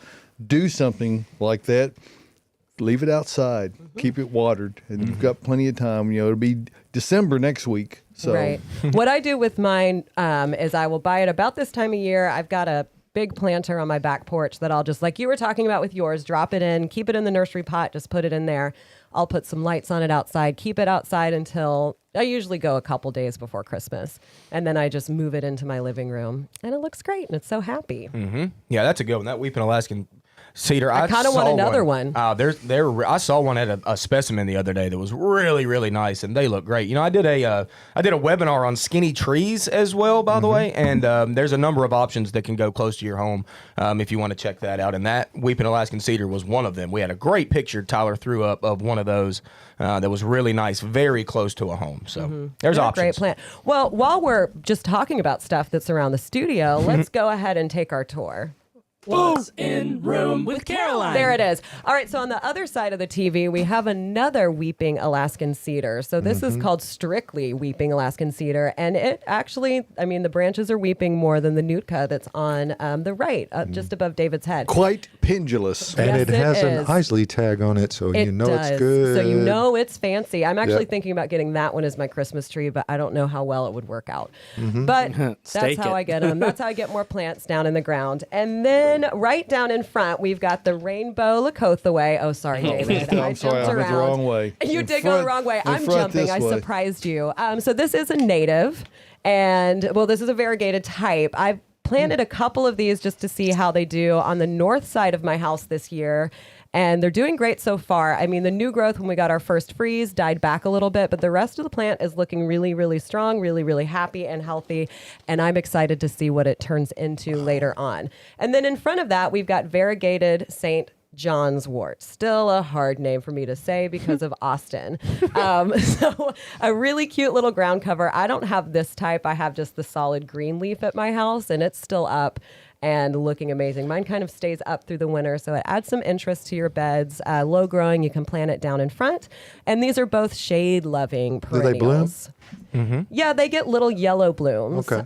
do something like that, leave it outside, keep it watered, and you've got plenty of time. It'll be December next week. So Right. What I do with mine is I will buy it about this time of year. I've got a big planter on my back porch that I'll just, like you were talking about with yours, drop it in, keep it in the nursery pot, just put it in there. I'll put some lights on it outside, keep it outside until I usually go a couple days before Christmas. And then I just move it into my living room. And it looks great, and it's so happy. Yeah, that's a good one. That weeping Alaskan cedar. I kinda want saw another one. I saw one at a specimen the other day that was really, really nice, and they look great. I did a webinar on skinny trees as well, by the way, and there's a number of options that can go close to your home if you want to check that out. And that weeping Alaskan cedar was one of them. We had a great picture Tyler threw up of one of those that was really nice, very close to a home. So there's What a options. great plant. Well, while we're just talking about stuff that's around the studio, let's go ahead and take our tour. What's in room with Caroline? There it is. All right, so on the other side of the TV, we have another weeping Alaskan cedar. So this is called strictly weeping Alaskan cedar. And it actually, the branches are weeping more than the Nootka that's on the right, just above David's head. quite pendulous. And Yes, it it has an is. Isley tag on it, so you know does. it's good. So you know it's fancy. I'm actually Yep. thinking about getting that one as my Christmas tree, but I don't know how well it would work out. But that's Stake how it. I get them. That's how I get more plants down in the ground. And then right down in front, we've got the rainbow Lakothaway. Oh, sorry, David. I'm sorry, I jumped went the around. wrong way. You In did go the front- wrong way. in I'm front jumping. this I way. surprised you. So this is a native, and well, this is a variegated type. I've planted a couple of these just to see how they do on the north side of my house this year. And they're doing great so far. The new growth when we got our first freeze died back a little bit, but the rest of the plant is looking really, really strong, really, really happy and healthy. And I'm excited to see what it turns into later on. And then in front of that, we've got variegated St. John's wort. Still a hard name for me to say because of Austin. So a really cute little ground cover. I don't have this type. I have just the solid green leaf at my house, and it's still up and looking amazing. Mine kind of stays up through the winter, so it adds some interest to your beds. Low growing, you can plant it down in front. And these are both shade-loving Do they perennials. bloom? Yeah, they get little yellow blooms. Okay.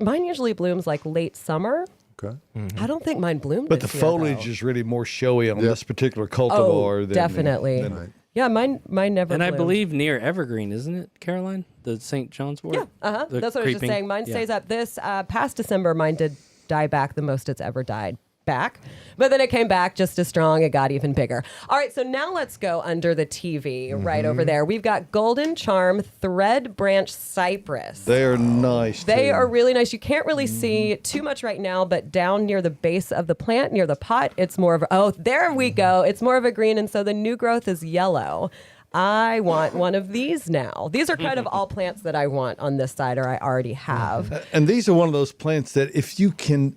Mine usually blooms like late summer. Okay. I don't think mine bloomed But the this year, foliage though. is really more showy on Yep. this particular cultivar. Oh, than definitely. than- Yeah, mine never And I bloomed. believe near Evergreen, isn't it, Caroline? The St. John's wort? Yeah, The that's what I was just creeping- saying. Mine yeah. stays up. This past December, mine did die back the most it's ever died back. But then it came back just as strong. It got even bigger. All right, so now let's go under the TV right over there. We've got Golden Charm Thread Branch Cypress. They are nice. They too. are really nice. You can't really see too much right now, but down near the base of the plant, near the pot, it's more of there we go. It's more of a green, and so the new growth is yellow. I want one of these now. These are kind of all plants that I want on this side, or I already have. And these are one of those plants that if you can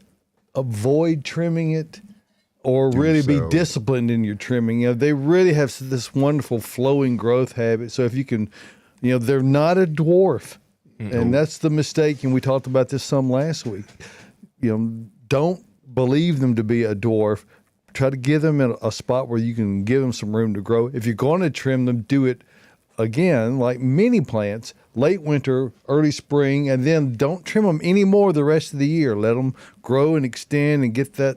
avoid trimming it or really be disciplined in your trimming, they really have this wonderful flowing growth habit. So if you can, they're not a dwarf. And that's the mistake. And we talked about this some last week. Don't believe them to be a dwarf. Try to give them in a spot where you can give them some room to grow. If you're going to trim them, do it again, like many plants, late winter, early spring, and then don't trim them anymore the rest of the year. Let them grow and extend and get that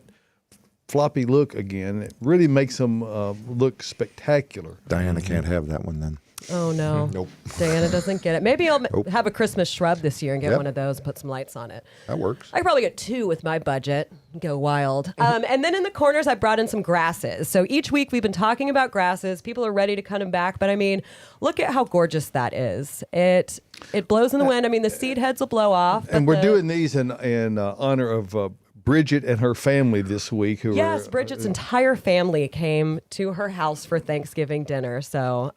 floppy look again. It really makes them look spectacular. Diana can't have that one then. Oh, no. Nope. Diana doesn't get it. Maybe I'll have a Christmas shrub this year and get one of those, put some lights on it. That works. I could probably get 2 with my budget. Go wild. And then in the corners, I brought in some grasses. So each week we've been talking about grasses. People are ready to cut them back. But I mean, look at how gorgeous that is. It blows in the wind. I mean, the seed heads will blow off. And we're doing these in honor of Bridget and her family this week. Yes, Bridget's entire family came to her house for Thanksgiving dinner. So,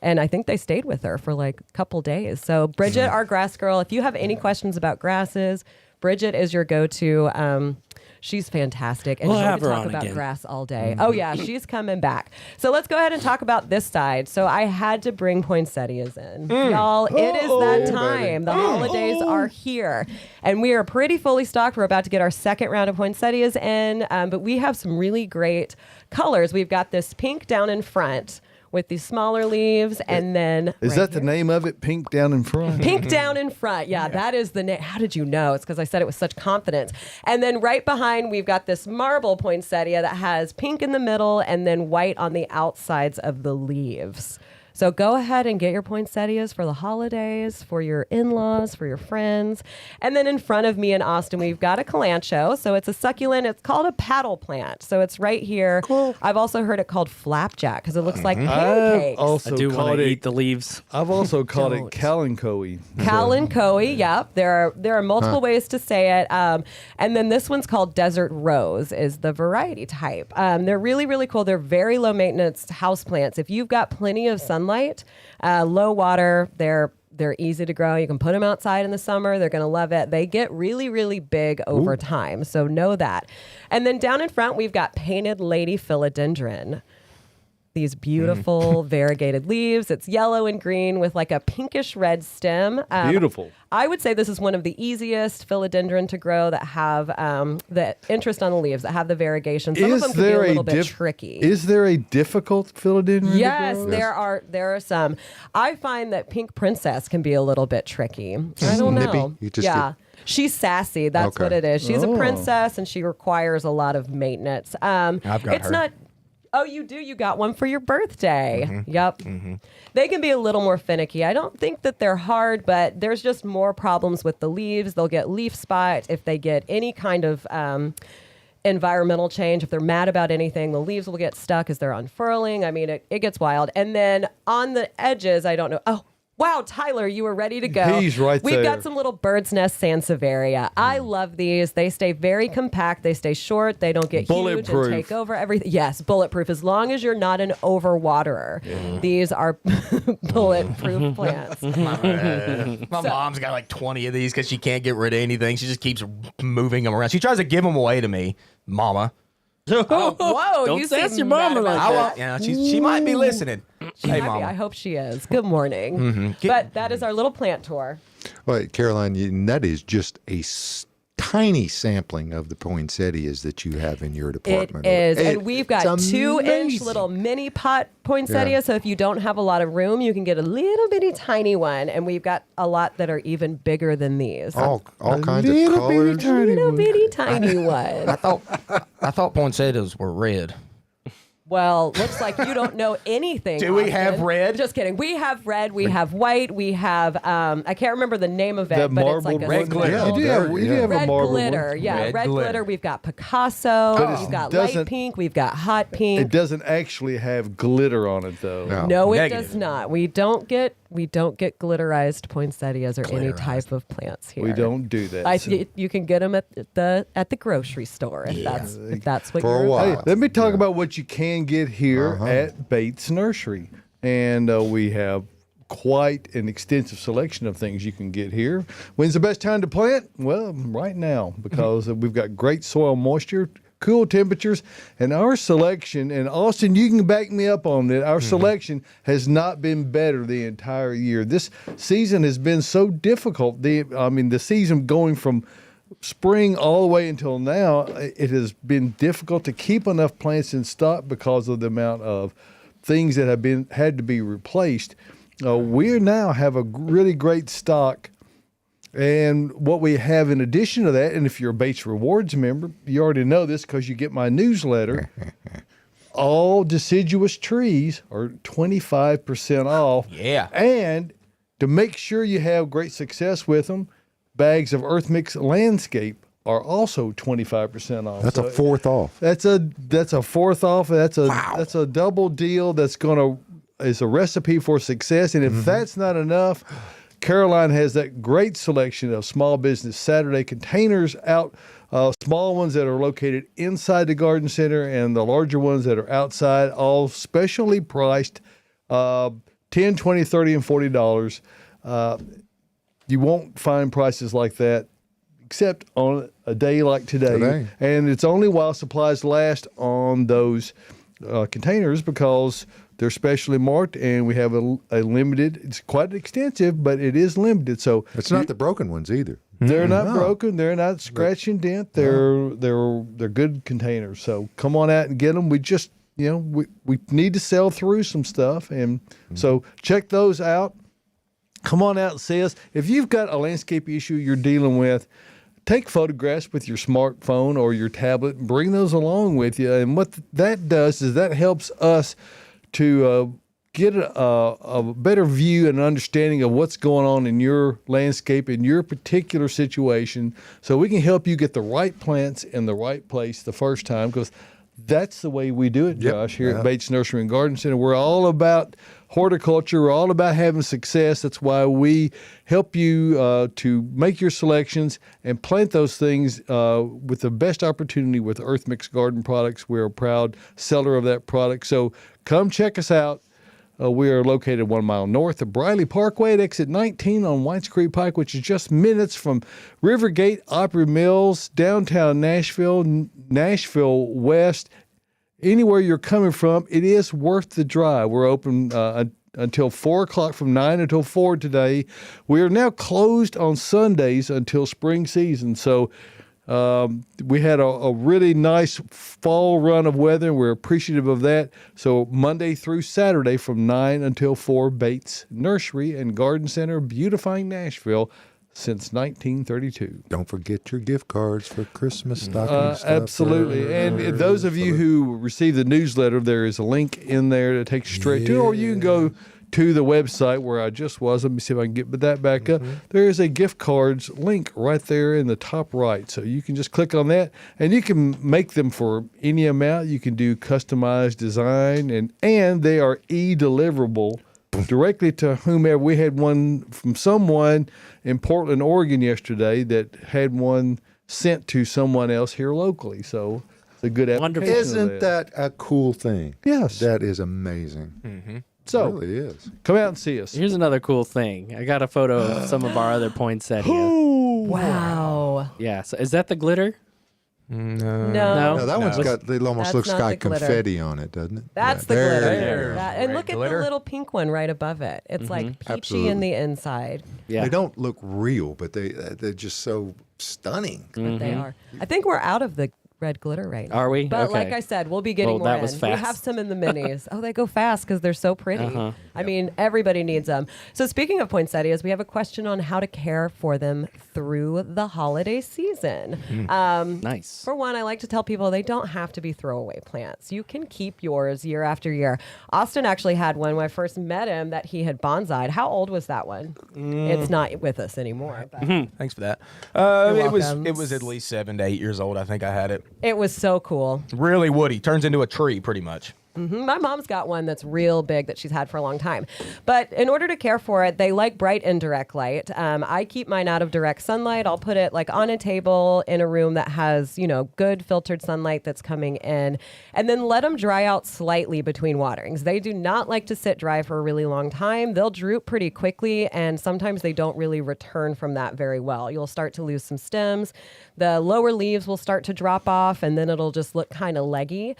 and I think they stayed with her for like a couple days. So, Bridget, our grass girl, if you have any questions about grasses, Bridget is your go-to. She's fantastic. And We'll she'll have her talk on about again. grass all day. Oh, yeah, she's coming back. So let's go ahead and talk about this side. So I had to bring poinsettias in. Y'all, it is that time. The holidays are here. And we are pretty fully stocked. We're about to get our second round of poinsettias in. But we have some really great colors. We've got this pink down in front with these smaller leaves, and then Is that the name of it? Pink down in front? Pink down in front. Yeah, that is the name. How did you know? It's because I said it with such confidence. And then right behind, we've got this marble poinsettia that has pink in the middle and then white on the outsides of the leaves. So go ahead and get your poinsettias for the holidays, for your in-laws, for your friends. And then in front of me in Austin, we've got a calancho. So it's a succulent. It's called a paddle plant. So it's right here. Cool. I've also heard it called flapjack because it looks like pancakes. I do want to eat the leaves. I've also called it Don't. kalanchoe. Kalanchoe, yep. There are multiple ways to say it. And then this one's called Desert Rose is the variety type. They're really, really cool. They're very low maintenance houseplants. If you've got plenty of sunlight, low water, they're easy to grow. You can put them outside in the summer. They're going to love it. They get really, really big over time. So know that. And then down in front, we've got painted lady philodendron. These beautiful variegated leaves. It's yellow and green with like a pinkish red stem. Beautiful. I would say this is one of the easiest philodendron to grow that have the interest on the leaves, that have the variegation. Some of them can be a little bit tricky. Is there a difficult philodendron to Yes, grow? there are some. I find that Pink Princess can be a little bit tricky. I don't know. Nippy. You just Yeah. She's sassy. That's Okay. what it is. She's a Oh. princess and she requires a lot of maintenance. I've got it's her. not Oh, you do? You got one for your birthday. Yep. They can be a little more finicky. I don't think that they're hard, but there's just more problems with the leaves. They'll get leaf spot. If they get any kind of environmental change, if they're mad about anything, the leaves will get stuck as they're unfurling. I mean, it gets wild. And then on the edges, I don't know. Oh, wow, Tyler, you were ready to go. He's right We've there. got some little bird's nest Sansevieria. I love these. They stay very compact. They stay short. They don't get huge Bulletproof. and take over everything. Yes, bulletproof, as long as you're not an overwaterer. These are bulletproof plants. My mom's got like 20 of these because she can't get rid of anything. She just keeps moving them around. She tries to give them away to me, Mama. Whoa, Don't you sass seem your mad mama about like I that. won't, yeah, she might be listening. Hey, Mama. I hope she is. Good morning. But that is our little plant tour. Well, Caroline, that is just a tiny sampling of the poinsettias that you have in your department. It is. And we've got It's 2-inch amazing. little mini pot poinsettia. Yeah. So if you don't have a lot of room, you can get a little bitty tiny one. And we've got a lot that are even bigger than these. all kinds of little bitty colors. Little bitty tiny one. I thought poinsettias were red. Well, looks like you don't know anything. Do we have Austin. red? Just kidding. We have red. We have white. We have I can't remember the name of it, That but it's marbled like a red glitter. Yeah, You do have a red marble glitter. one. Yeah, Red red glitter. glitter. We've got Picasso. But We've got doesn't- light pink. We've got hot It pink. doesn't actually have glitter on it though. No. No, it Negative. does not. We don't get glitterized poinsettias or any type of plants here. We don't do that. You can get them at the grocery store if that's what For a you're while. Hey, let me talk about what you can get here at Bates Nursery. And we have quite an extensive selection of things you can get here. When's the best time to plant? Well, right now, because we've got great soil moisture, cool temperatures, and our selection, and Austin, you can back me up on that, our selection has not been better the entire year. This season has been so difficult. The season going from spring all the way until now, it has been difficult to keep enough plants in stock because of the amount of things that have had to be replaced. We now have a really great stock, and what we have in addition to that, and if you're a Bates Rewards member, you already know this because you get my newsletter. All deciduous trees are 25% off. Yeah. And to make sure you have great success with them, bags of Earth Mix Landscape are also 25% off. That's a fourth off. That's a fourth off. That's a double deal. Is a recipe for success. And if that's not enough, Caroline has that great selection of Small Business Saturday containers out. Small ones that are located inside the garden center and the larger ones that are outside, all specially priced, $10, $20, $30, and $40. You won't find prices like that except on a day like today. And it's only while supplies last on those containers because they're specially marked and we have a limited, it's quite extensive, but it is limited. So It's not the broken ones either. they're not broken. They're not scratch and dent. They're good containers. So come on out and get them. We just, we need to sell through some stuff. And so check those out. Come on out and see us. If you've got a landscape issue you're dealing with, take photographs with your smartphone or your tablet and bring those along with you. And what that does is that helps us to get a better view and understanding of what's going on in your landscape, in your particular situation, so we can help you get the right plants in the right place the first time, because that's the way we do it, Josh, here at Bates Nursery and Garden Center. We're all about horticulture. We're all about having success. That's why we help you to make your selections and plant those things with the best opportunity with Earth Mix Garden Products. We're a proud seller of that product. So come check us out. We are located 1 mile north of Briley Parkway at exit 19 on Whites Creek Pike, which is just minutes from Rivergate, Opry Mills, downtown Nashville, Nashville West. Anywhere you're coming from, it is worth the drive. We're open until 4 o'clock, from 9 until 4 today. We are now closed on Sundays until spring season. So we had a really nice fall run of weather, and we're appreciative of that. So Monday through Saturday from 9 until 4, Bates Nursery and Garden Center, beautifying Nashville since 1932. Don't forget your gift cards for Christmas stocking stuff. Absolutely. And those of you who receive the newsletter, there is a link in there that takes you straight to, or you can go to the website where I just was. Let me see if I can get that back up. There is a gift cards link right there in the top right. So you can just click on that, and you can make them for any amount. You can do customized design, and they are e-deliverable directly to whomever. We had one from someone in Portland, Oregon yesterday that had one sent to someone else here locally. So it's a good application. Wonderful. Isn't that a cool thing? Yes. That is amazing. So It really is. come out and see us. Here's another cool thing. I got a photo of some of our other poinsettia. Wow. Yeah. So is that the glitter? No. No, that one's No. got, it almost That's looks not like the glitter. confetti on it, doesn't it? That's Yeah, the there glitter. it is. There. And Red look at glitter. the little pink one right above it. It's like peachy Absolutely. in the inside. Yeah. They don't look real, but they're just so stunning. But they are. I think we're out of the red glitter right now. Are we? But Okay. like I said, we'll be getting Well, more that in. was We fast. have some in the minis. Oh, they go fast because they're so pretty. I mean, everybody needs them. So speaking of poinsettias, we have a question on how to care for them through the holiday season. Nice. For one, I like to tell people they don't have to be throwaway plants. You can keep yours year after year. Austin actually had one when I first met him that he had bonsai'd. How old was that one? It's not with us anymore. But Thanks for that. It welcome. was at least 7 to 8 years old. I think I had it. it was so cool. Really woody. Turns into a tree pretty much. My mom's got one that's real big that she's had for a long time. But in order to care for it, they like bright indirect light. I keep mine out of direct sunlight. I'll put it like on a table in a room that has, good filtered sunlight that's coming in, and then let them dry out slightly between waterings. They do not like to sit dry for a really long time. They'll droop pretty quickly, and sometimes they don't really return from that very well. You'll start to lose some stems. The lower leaves will start to drop off, and then it'll just look kind of leggy.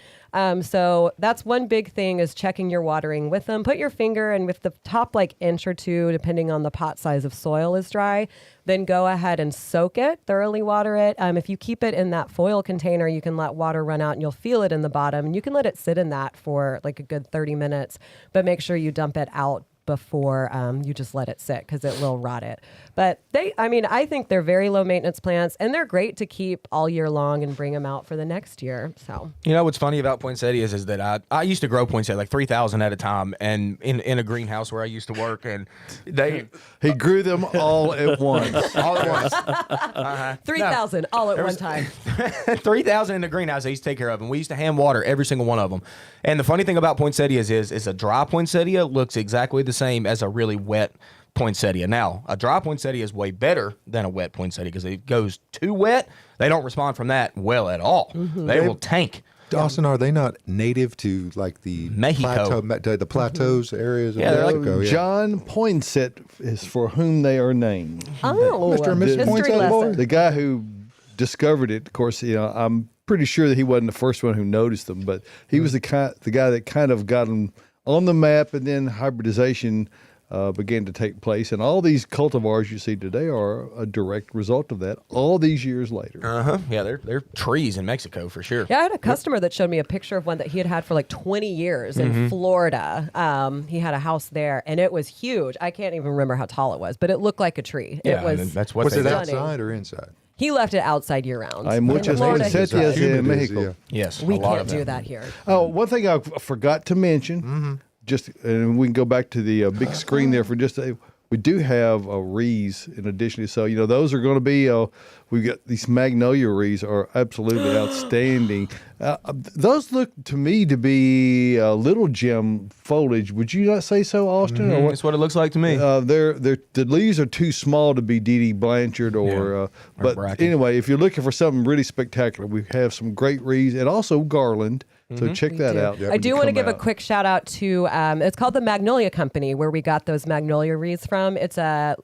So that's one big thing is checking your watering with them. Put your finger and with the top like inch or two, depending on the pot size of soil is dry, then go ahead and soak it, thoroughly water it. If you keep it in that foil container, you can let water run out and you'll feel it in the bottom. And you can let it sit in that for like a good 30 minutes, but make sure you dump it out before you just let it sit because it will rot it. But I think they're very low maintenance plants and they're great to keep all year long and bring them out for the next year. So You know what's funny about poinsettias is that I used to grow poinsettia like 3,000 at a time, and in a greenhouse where I used to work, and He grew them all at once. all at once 3,000 all at one time. 3,000 in the greenhouse I used to take care of, and we used to hand water every single one of them. And the funny thing about poinsettias is a dry poinsettia looks exactly the same as a really wet poinsettia. Now, a dry poinsettia is way better than a wet poinsettia because it goes too wet. They don't respond from that well at all. They will tank. Dawson, are they not native to like the Mexico. the plateaus areas of Yeah, they're like Mexico? John Poinsett is for whom they are named. Oh, Mr. and Mrs. history Poinsett lesson. boy? The guy who discovered it, of course, I'm pretty sure that he wasn't the first one who noticed them, but he was the guy that kind of got them on the map, and then hybridization began to take place. And all these cultivars you see today are a direct result of that all these years later. Yeah, they're trees in Mexico for sure. Yeah, I had a customer that showed me a picture of one that he had had for like 20 years in Florida. He had a house there, and it was huge. I can't even remember how tall it was, but it looked like a tree. Yeah, It was. and that's what Was they it do. outside or inside? He left it outside year round. Hay In muchas Florida, he poinsettias does. en Humid is, Mexico. yeah. Yes, We a lot can't of do them. that here. Oh, one thing I forgot to mention, and we can go back to the big screen there for just a. We do have wreaths in addition to, so those are going to be. We've got these magnolia wreaths are absolutely outstanding. Those look to me to be little gem foliage. Would you not say so, Austin? Or That's what it looks like to me. the leaves are too small to be Dee Dee Blanchard or but Bracken. anyway, if you're looking for something really spectacular, we have some great wreaths and also garland. So check that out. I do want to give a quick shout out to, it's called the Magnolia Company, where we got those magnolia wreaths from. It's a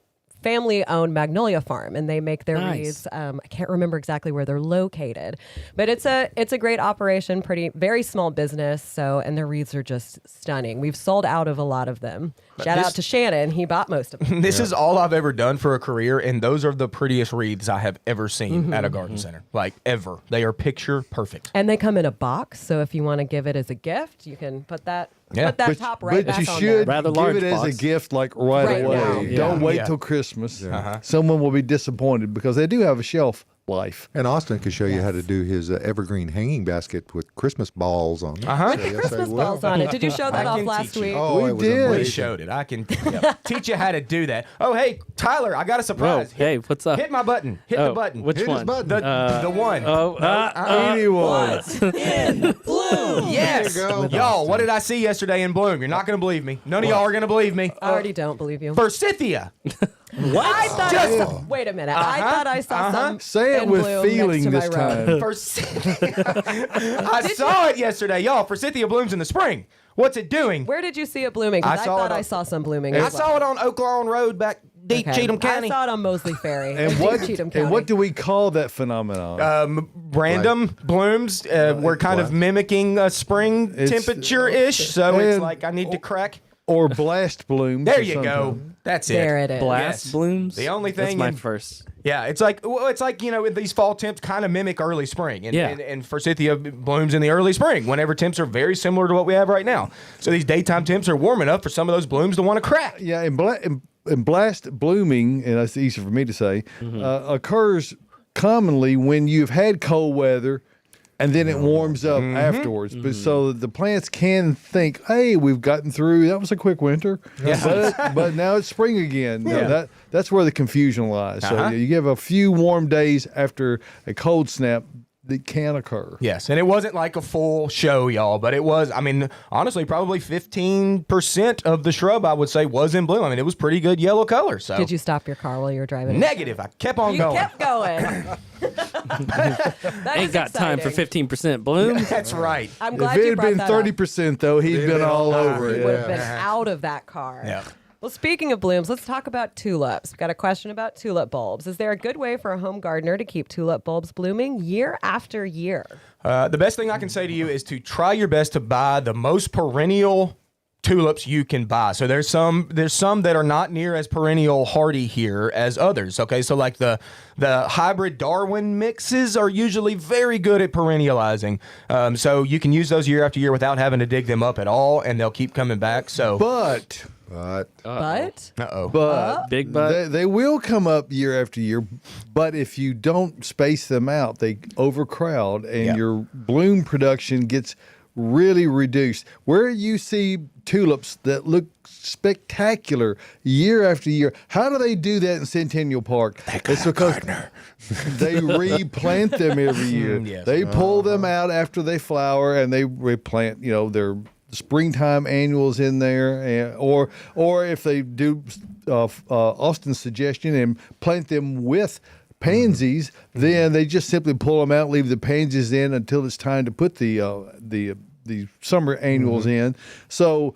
family-owned magnolia farm, and they make their Nice. wreaths. I can't remember exactly where they're located, but it's a great operation, very small business. So, and their wreaths are just stunning. We've sold out of a lot of them. Shout out to Shannon; he bought most of them. This is all I've ever done for a career, and those are the prettiest wreaths I have ever seen at a garden center. Like, ever. They are picture perfect. And they come in a box, so if you want to give it as a gift, you can put that Yeah. top right but back you on should there. Rather give large it as box. a gift like Right right away. now. Don't wait Yeah. till Christmas. Someone will be disappointed because they do have a shelf life. And Austin can show you how to do his evergreen hanging basket with Christmas balls on it. So yes, I Christmas will. balls on it. Did you show that I off can last teach you. week? Oh, We it was did. We amazing. showed it. I can teach you how to do that. Oh, hey, Tyler, I got a Whoa, surprise. hey, what's up? Hit my button. Hit the button. Which Hit his one? button. The one. Anyone. Yes. There you go. Y'all, what did I see yesterday in bloom? You're not going to believe me. None of y'all are going to believe me. I already don't believe you. Forsythia. I thought I saw, wait a minute. I thought I saw some. Say it in with bloom next feeling to my this road. time. Forsythia. I saw it yesterday. Y'all, Forsythia blooms in the spring. What's it doing? Where did you see it blooming? 'Cause I I saw thought it on- I saw some blooming. I as well. saw it on Oak Lawn Road back deep Okay. Cheatham County. I saw it on Mosley Ferry. And in what Cheatham County. and what do we call that phenomenon? Random blooms. We're kind of What? mimicking a spring It's- temperature-ish, so it's and- like I need to crack. or blast blooms. There or you something. go. That's it. There it is. Blast Yes. blooms. The only That's thing my in- first. Yeah, it's like these fall temps kind of mimic early spring, and, Yeah. and Forsythia blooms in the early spring whenever temps are very similar to what we have right now. So these daytime temps are warm enough for some of those blooms to want to crack. Yeah, and blast blooming, and that's easy for me to say, occurs commonly when you've had cold weather and then it warms up afterwards. But so the plants can think, hey, we've gotten through, that was a quick winter. But now it's spring again. No, that's where the confusion lies. So you give a few warm days after a cold snap that can occur. Yes, and it wasn't like a full show, y'all, but it was, I mean, honestly, probably 15% of the shrub, I would say, was in bloom. I mean, it was pretty good yellow color. So Did you stop your car while you were driving? Negative. I kept on You going. kept going. That Ain't is got time for exciting. 15% bloom. That's right. I'm If glad it you had brought been that 30%, though, he'd been all over He it. would have been out of that car. Yeah. Well, speaking of blooms, let's talk about tulips. We've got a question about tulip bulbs. Is there a good way for a home gardener to keep tulip bulbs blooming year after year? The best thing I can say to you is to try your best to buy the most perennial tulips you can buy. So there's some that are not near as perennial hardy here as others. Okay, so like the hybrid Darwin mixes are usually very good at perennializing. So you can use those year after year without having to dig them up at all, and they'll keep coming back. So, But But Big butt. they will come up year after year. But if you don't space them out, they overcrowd and your bloom production gets really reduced. Where you see tulips that look spectacular year after year, how do they do that in Centennial Park? It's because they replant them every year. Yes. They pull them out after they flower and they replant, their springtime annuals in there, or if they do Austin's suggestion and plant them with pansies, then they just simply pull them out, leave the pansies in until it's time to put the summer annuals in. So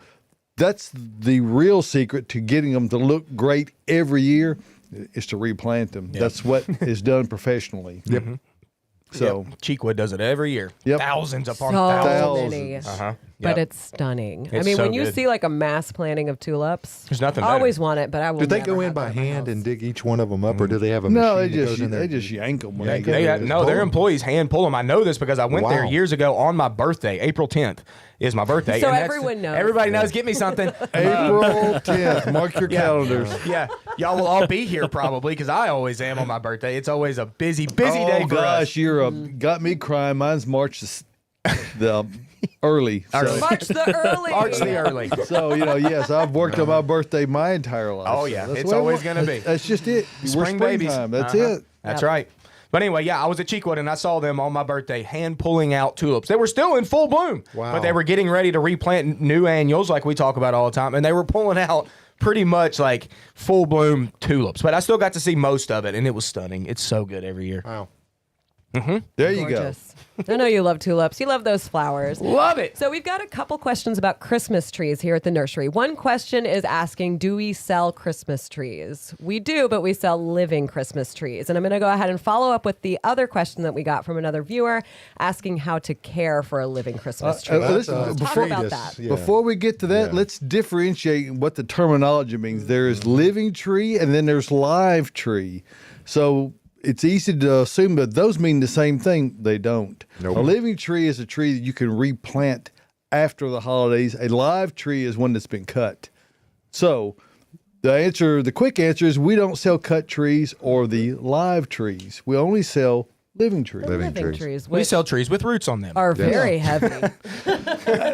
that's the real secret to getting them to look great every year is to replant them. That's what is done professionally. Yep. So Cheekwood does it every year. Yep. Thousands upon so thousands. many. Uh-huh. But Yep. it's stunning. I It's mean, so when you good. see like a mass planting of tulips, There's nothing I better. always want it, but I will. Do they never go in have by that in my hand house. and dig each one of them up, or do they have a no, machine that goes in there? they just yank them when They, they get there. no, their employees hand pull them. I know this because I went there Wow. years ago on my birthday. April 10th is my birthday. So and that's- everyone knows. Everybody knows. Get me something. April 10th. Mark your calendars. Yeah, y'all will all be here probably because I always am on my birthday. It's always a busy day Oh for us. gosh, you're got me crying. Mine's March the early. So, March the early. March the early. so yes, I've worked on my birthday my entire life. Oh, So yeah. that's It's the way always it- gonna be. That's just it. Spring We're babies. springtime. That's Uh-huh. it. That's Yep. right. But anyway, I was at Cheekwood and I saw them on my birthday hand pulling out tulips. They were still in full bloom, Wow. but they were getting ready to replant new annuals like we talk about all the time, and they were pulling out pretty much like full bloom tulips. But I still got to see most of it, and it was stunning. It's so good every year. Wow. There you go. Gorgeous. I know you love tulips. You love those flowers. Love it. So we've got a couple questions about Christmas trees here at the nursery. One question is asking, do we sell Christmas trees? We do, but we sell living Christmas trees. And I'm going to go ahead and follow up with the other question that we got from another viewer asking how to care for a living Christmas tree. listen, Let's talk about that. Before we get to that, let's differentiate what the terminology means. There is living tree and then there's live tree. So it's easy to assume that those mean the same thing. They don't. Nope. A living tree is a tree that you can replant after the holidays. A live tree is one that's been cut. So the quick answer is we don't sell cut trees or the live trees. We only sell living trees. Living Living trees. trees, We which sell trees with roots on them. are very heavy.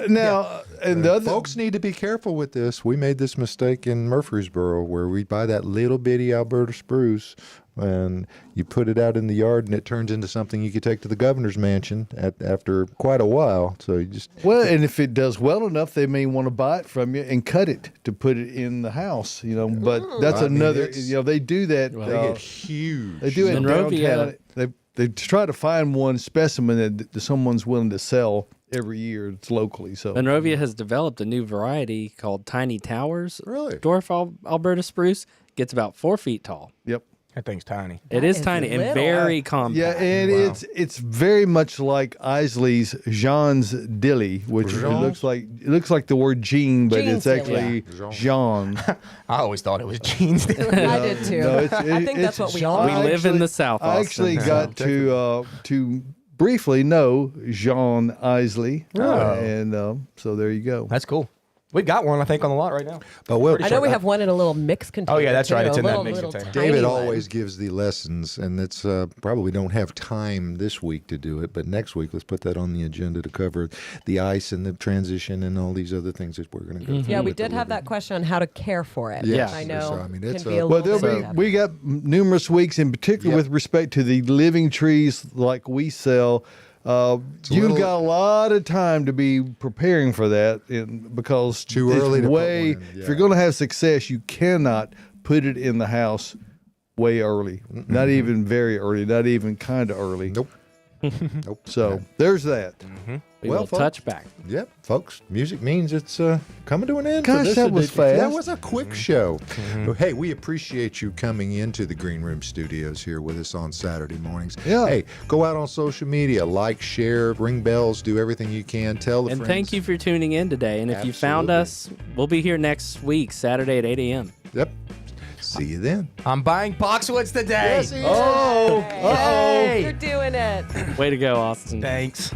Now, and the other Folks need to be careful with this. We made this mistake in Murfreesboro where we buy that little bitty Alberta spruce and you put it out in the yard and it turns into something you could take to the governor's mansion after quite a while. So you just Well, and if it does well enough, they may want to buy it from you and cut it to put it in the house, But that's I mean, another, it's- they do that. they get huge. They do it Monrovia- downtown. They try to find one specimen that someone's willing to sell every year. It's locally. So Monrovia has developed a new variety called Tiny Towers. Really? Dwarf Alberta spruce gets about 4 feet tall. yep. That thing's tiny. It That is is tiny and little. very compact. Yeah, and it's very much like Isley's Jean's Dilly, which it looks like the word Jean, but Jean's it's actually Jean. I always thought it was jeans. I did too. No, I think that's what we all We do. live in the South, I Austin, actually got to briefly know Jean Isley, and so there you go. That's cool. We've got one, I think, on the lot right now. But well, I know we have one in a little mix container. Oh, yeah, that's right. too, It's a in that little- mix little container. tiny David one. always gives the lessons, and it's probably don't have time this week to do it, but next week let's put that on the agenda to cover the ice and the transition and all these other things that we're going to go through. Yeah, we with the did have living. that question on how to care for it. Yes, I yes, know. I mean, can it's be a Well, little there'll bit be we got numerous weeks, in particular with respect to the living trees like we sell. You've got a lot of time to be preparing for that, because too it's early to put way. one in, If you're going to have success, you cannot put it in the house way early. Not even very early. Not even kind of early. Nope. Nope. So there's that. We Well, will folks, touch back. Yep, folks. Music means it's coming to an end. for Gosh, this that was edition. That fast. was a quick show. But hey, we appreciate you coming into the Green Room Studios here with us on Saturday mornings. Yeah. Hey, go out on social media, like, share, ring bells, do everything you can. Tell the And friends. thank you for tuning in today. And if you found Absolutely. us, we'll be here next week, Saturday at 8 a.m. Yep. See you then. I'm buying Boxwoods today. Oh, Yay! You're doing it. Way to go, Austin. Thanks.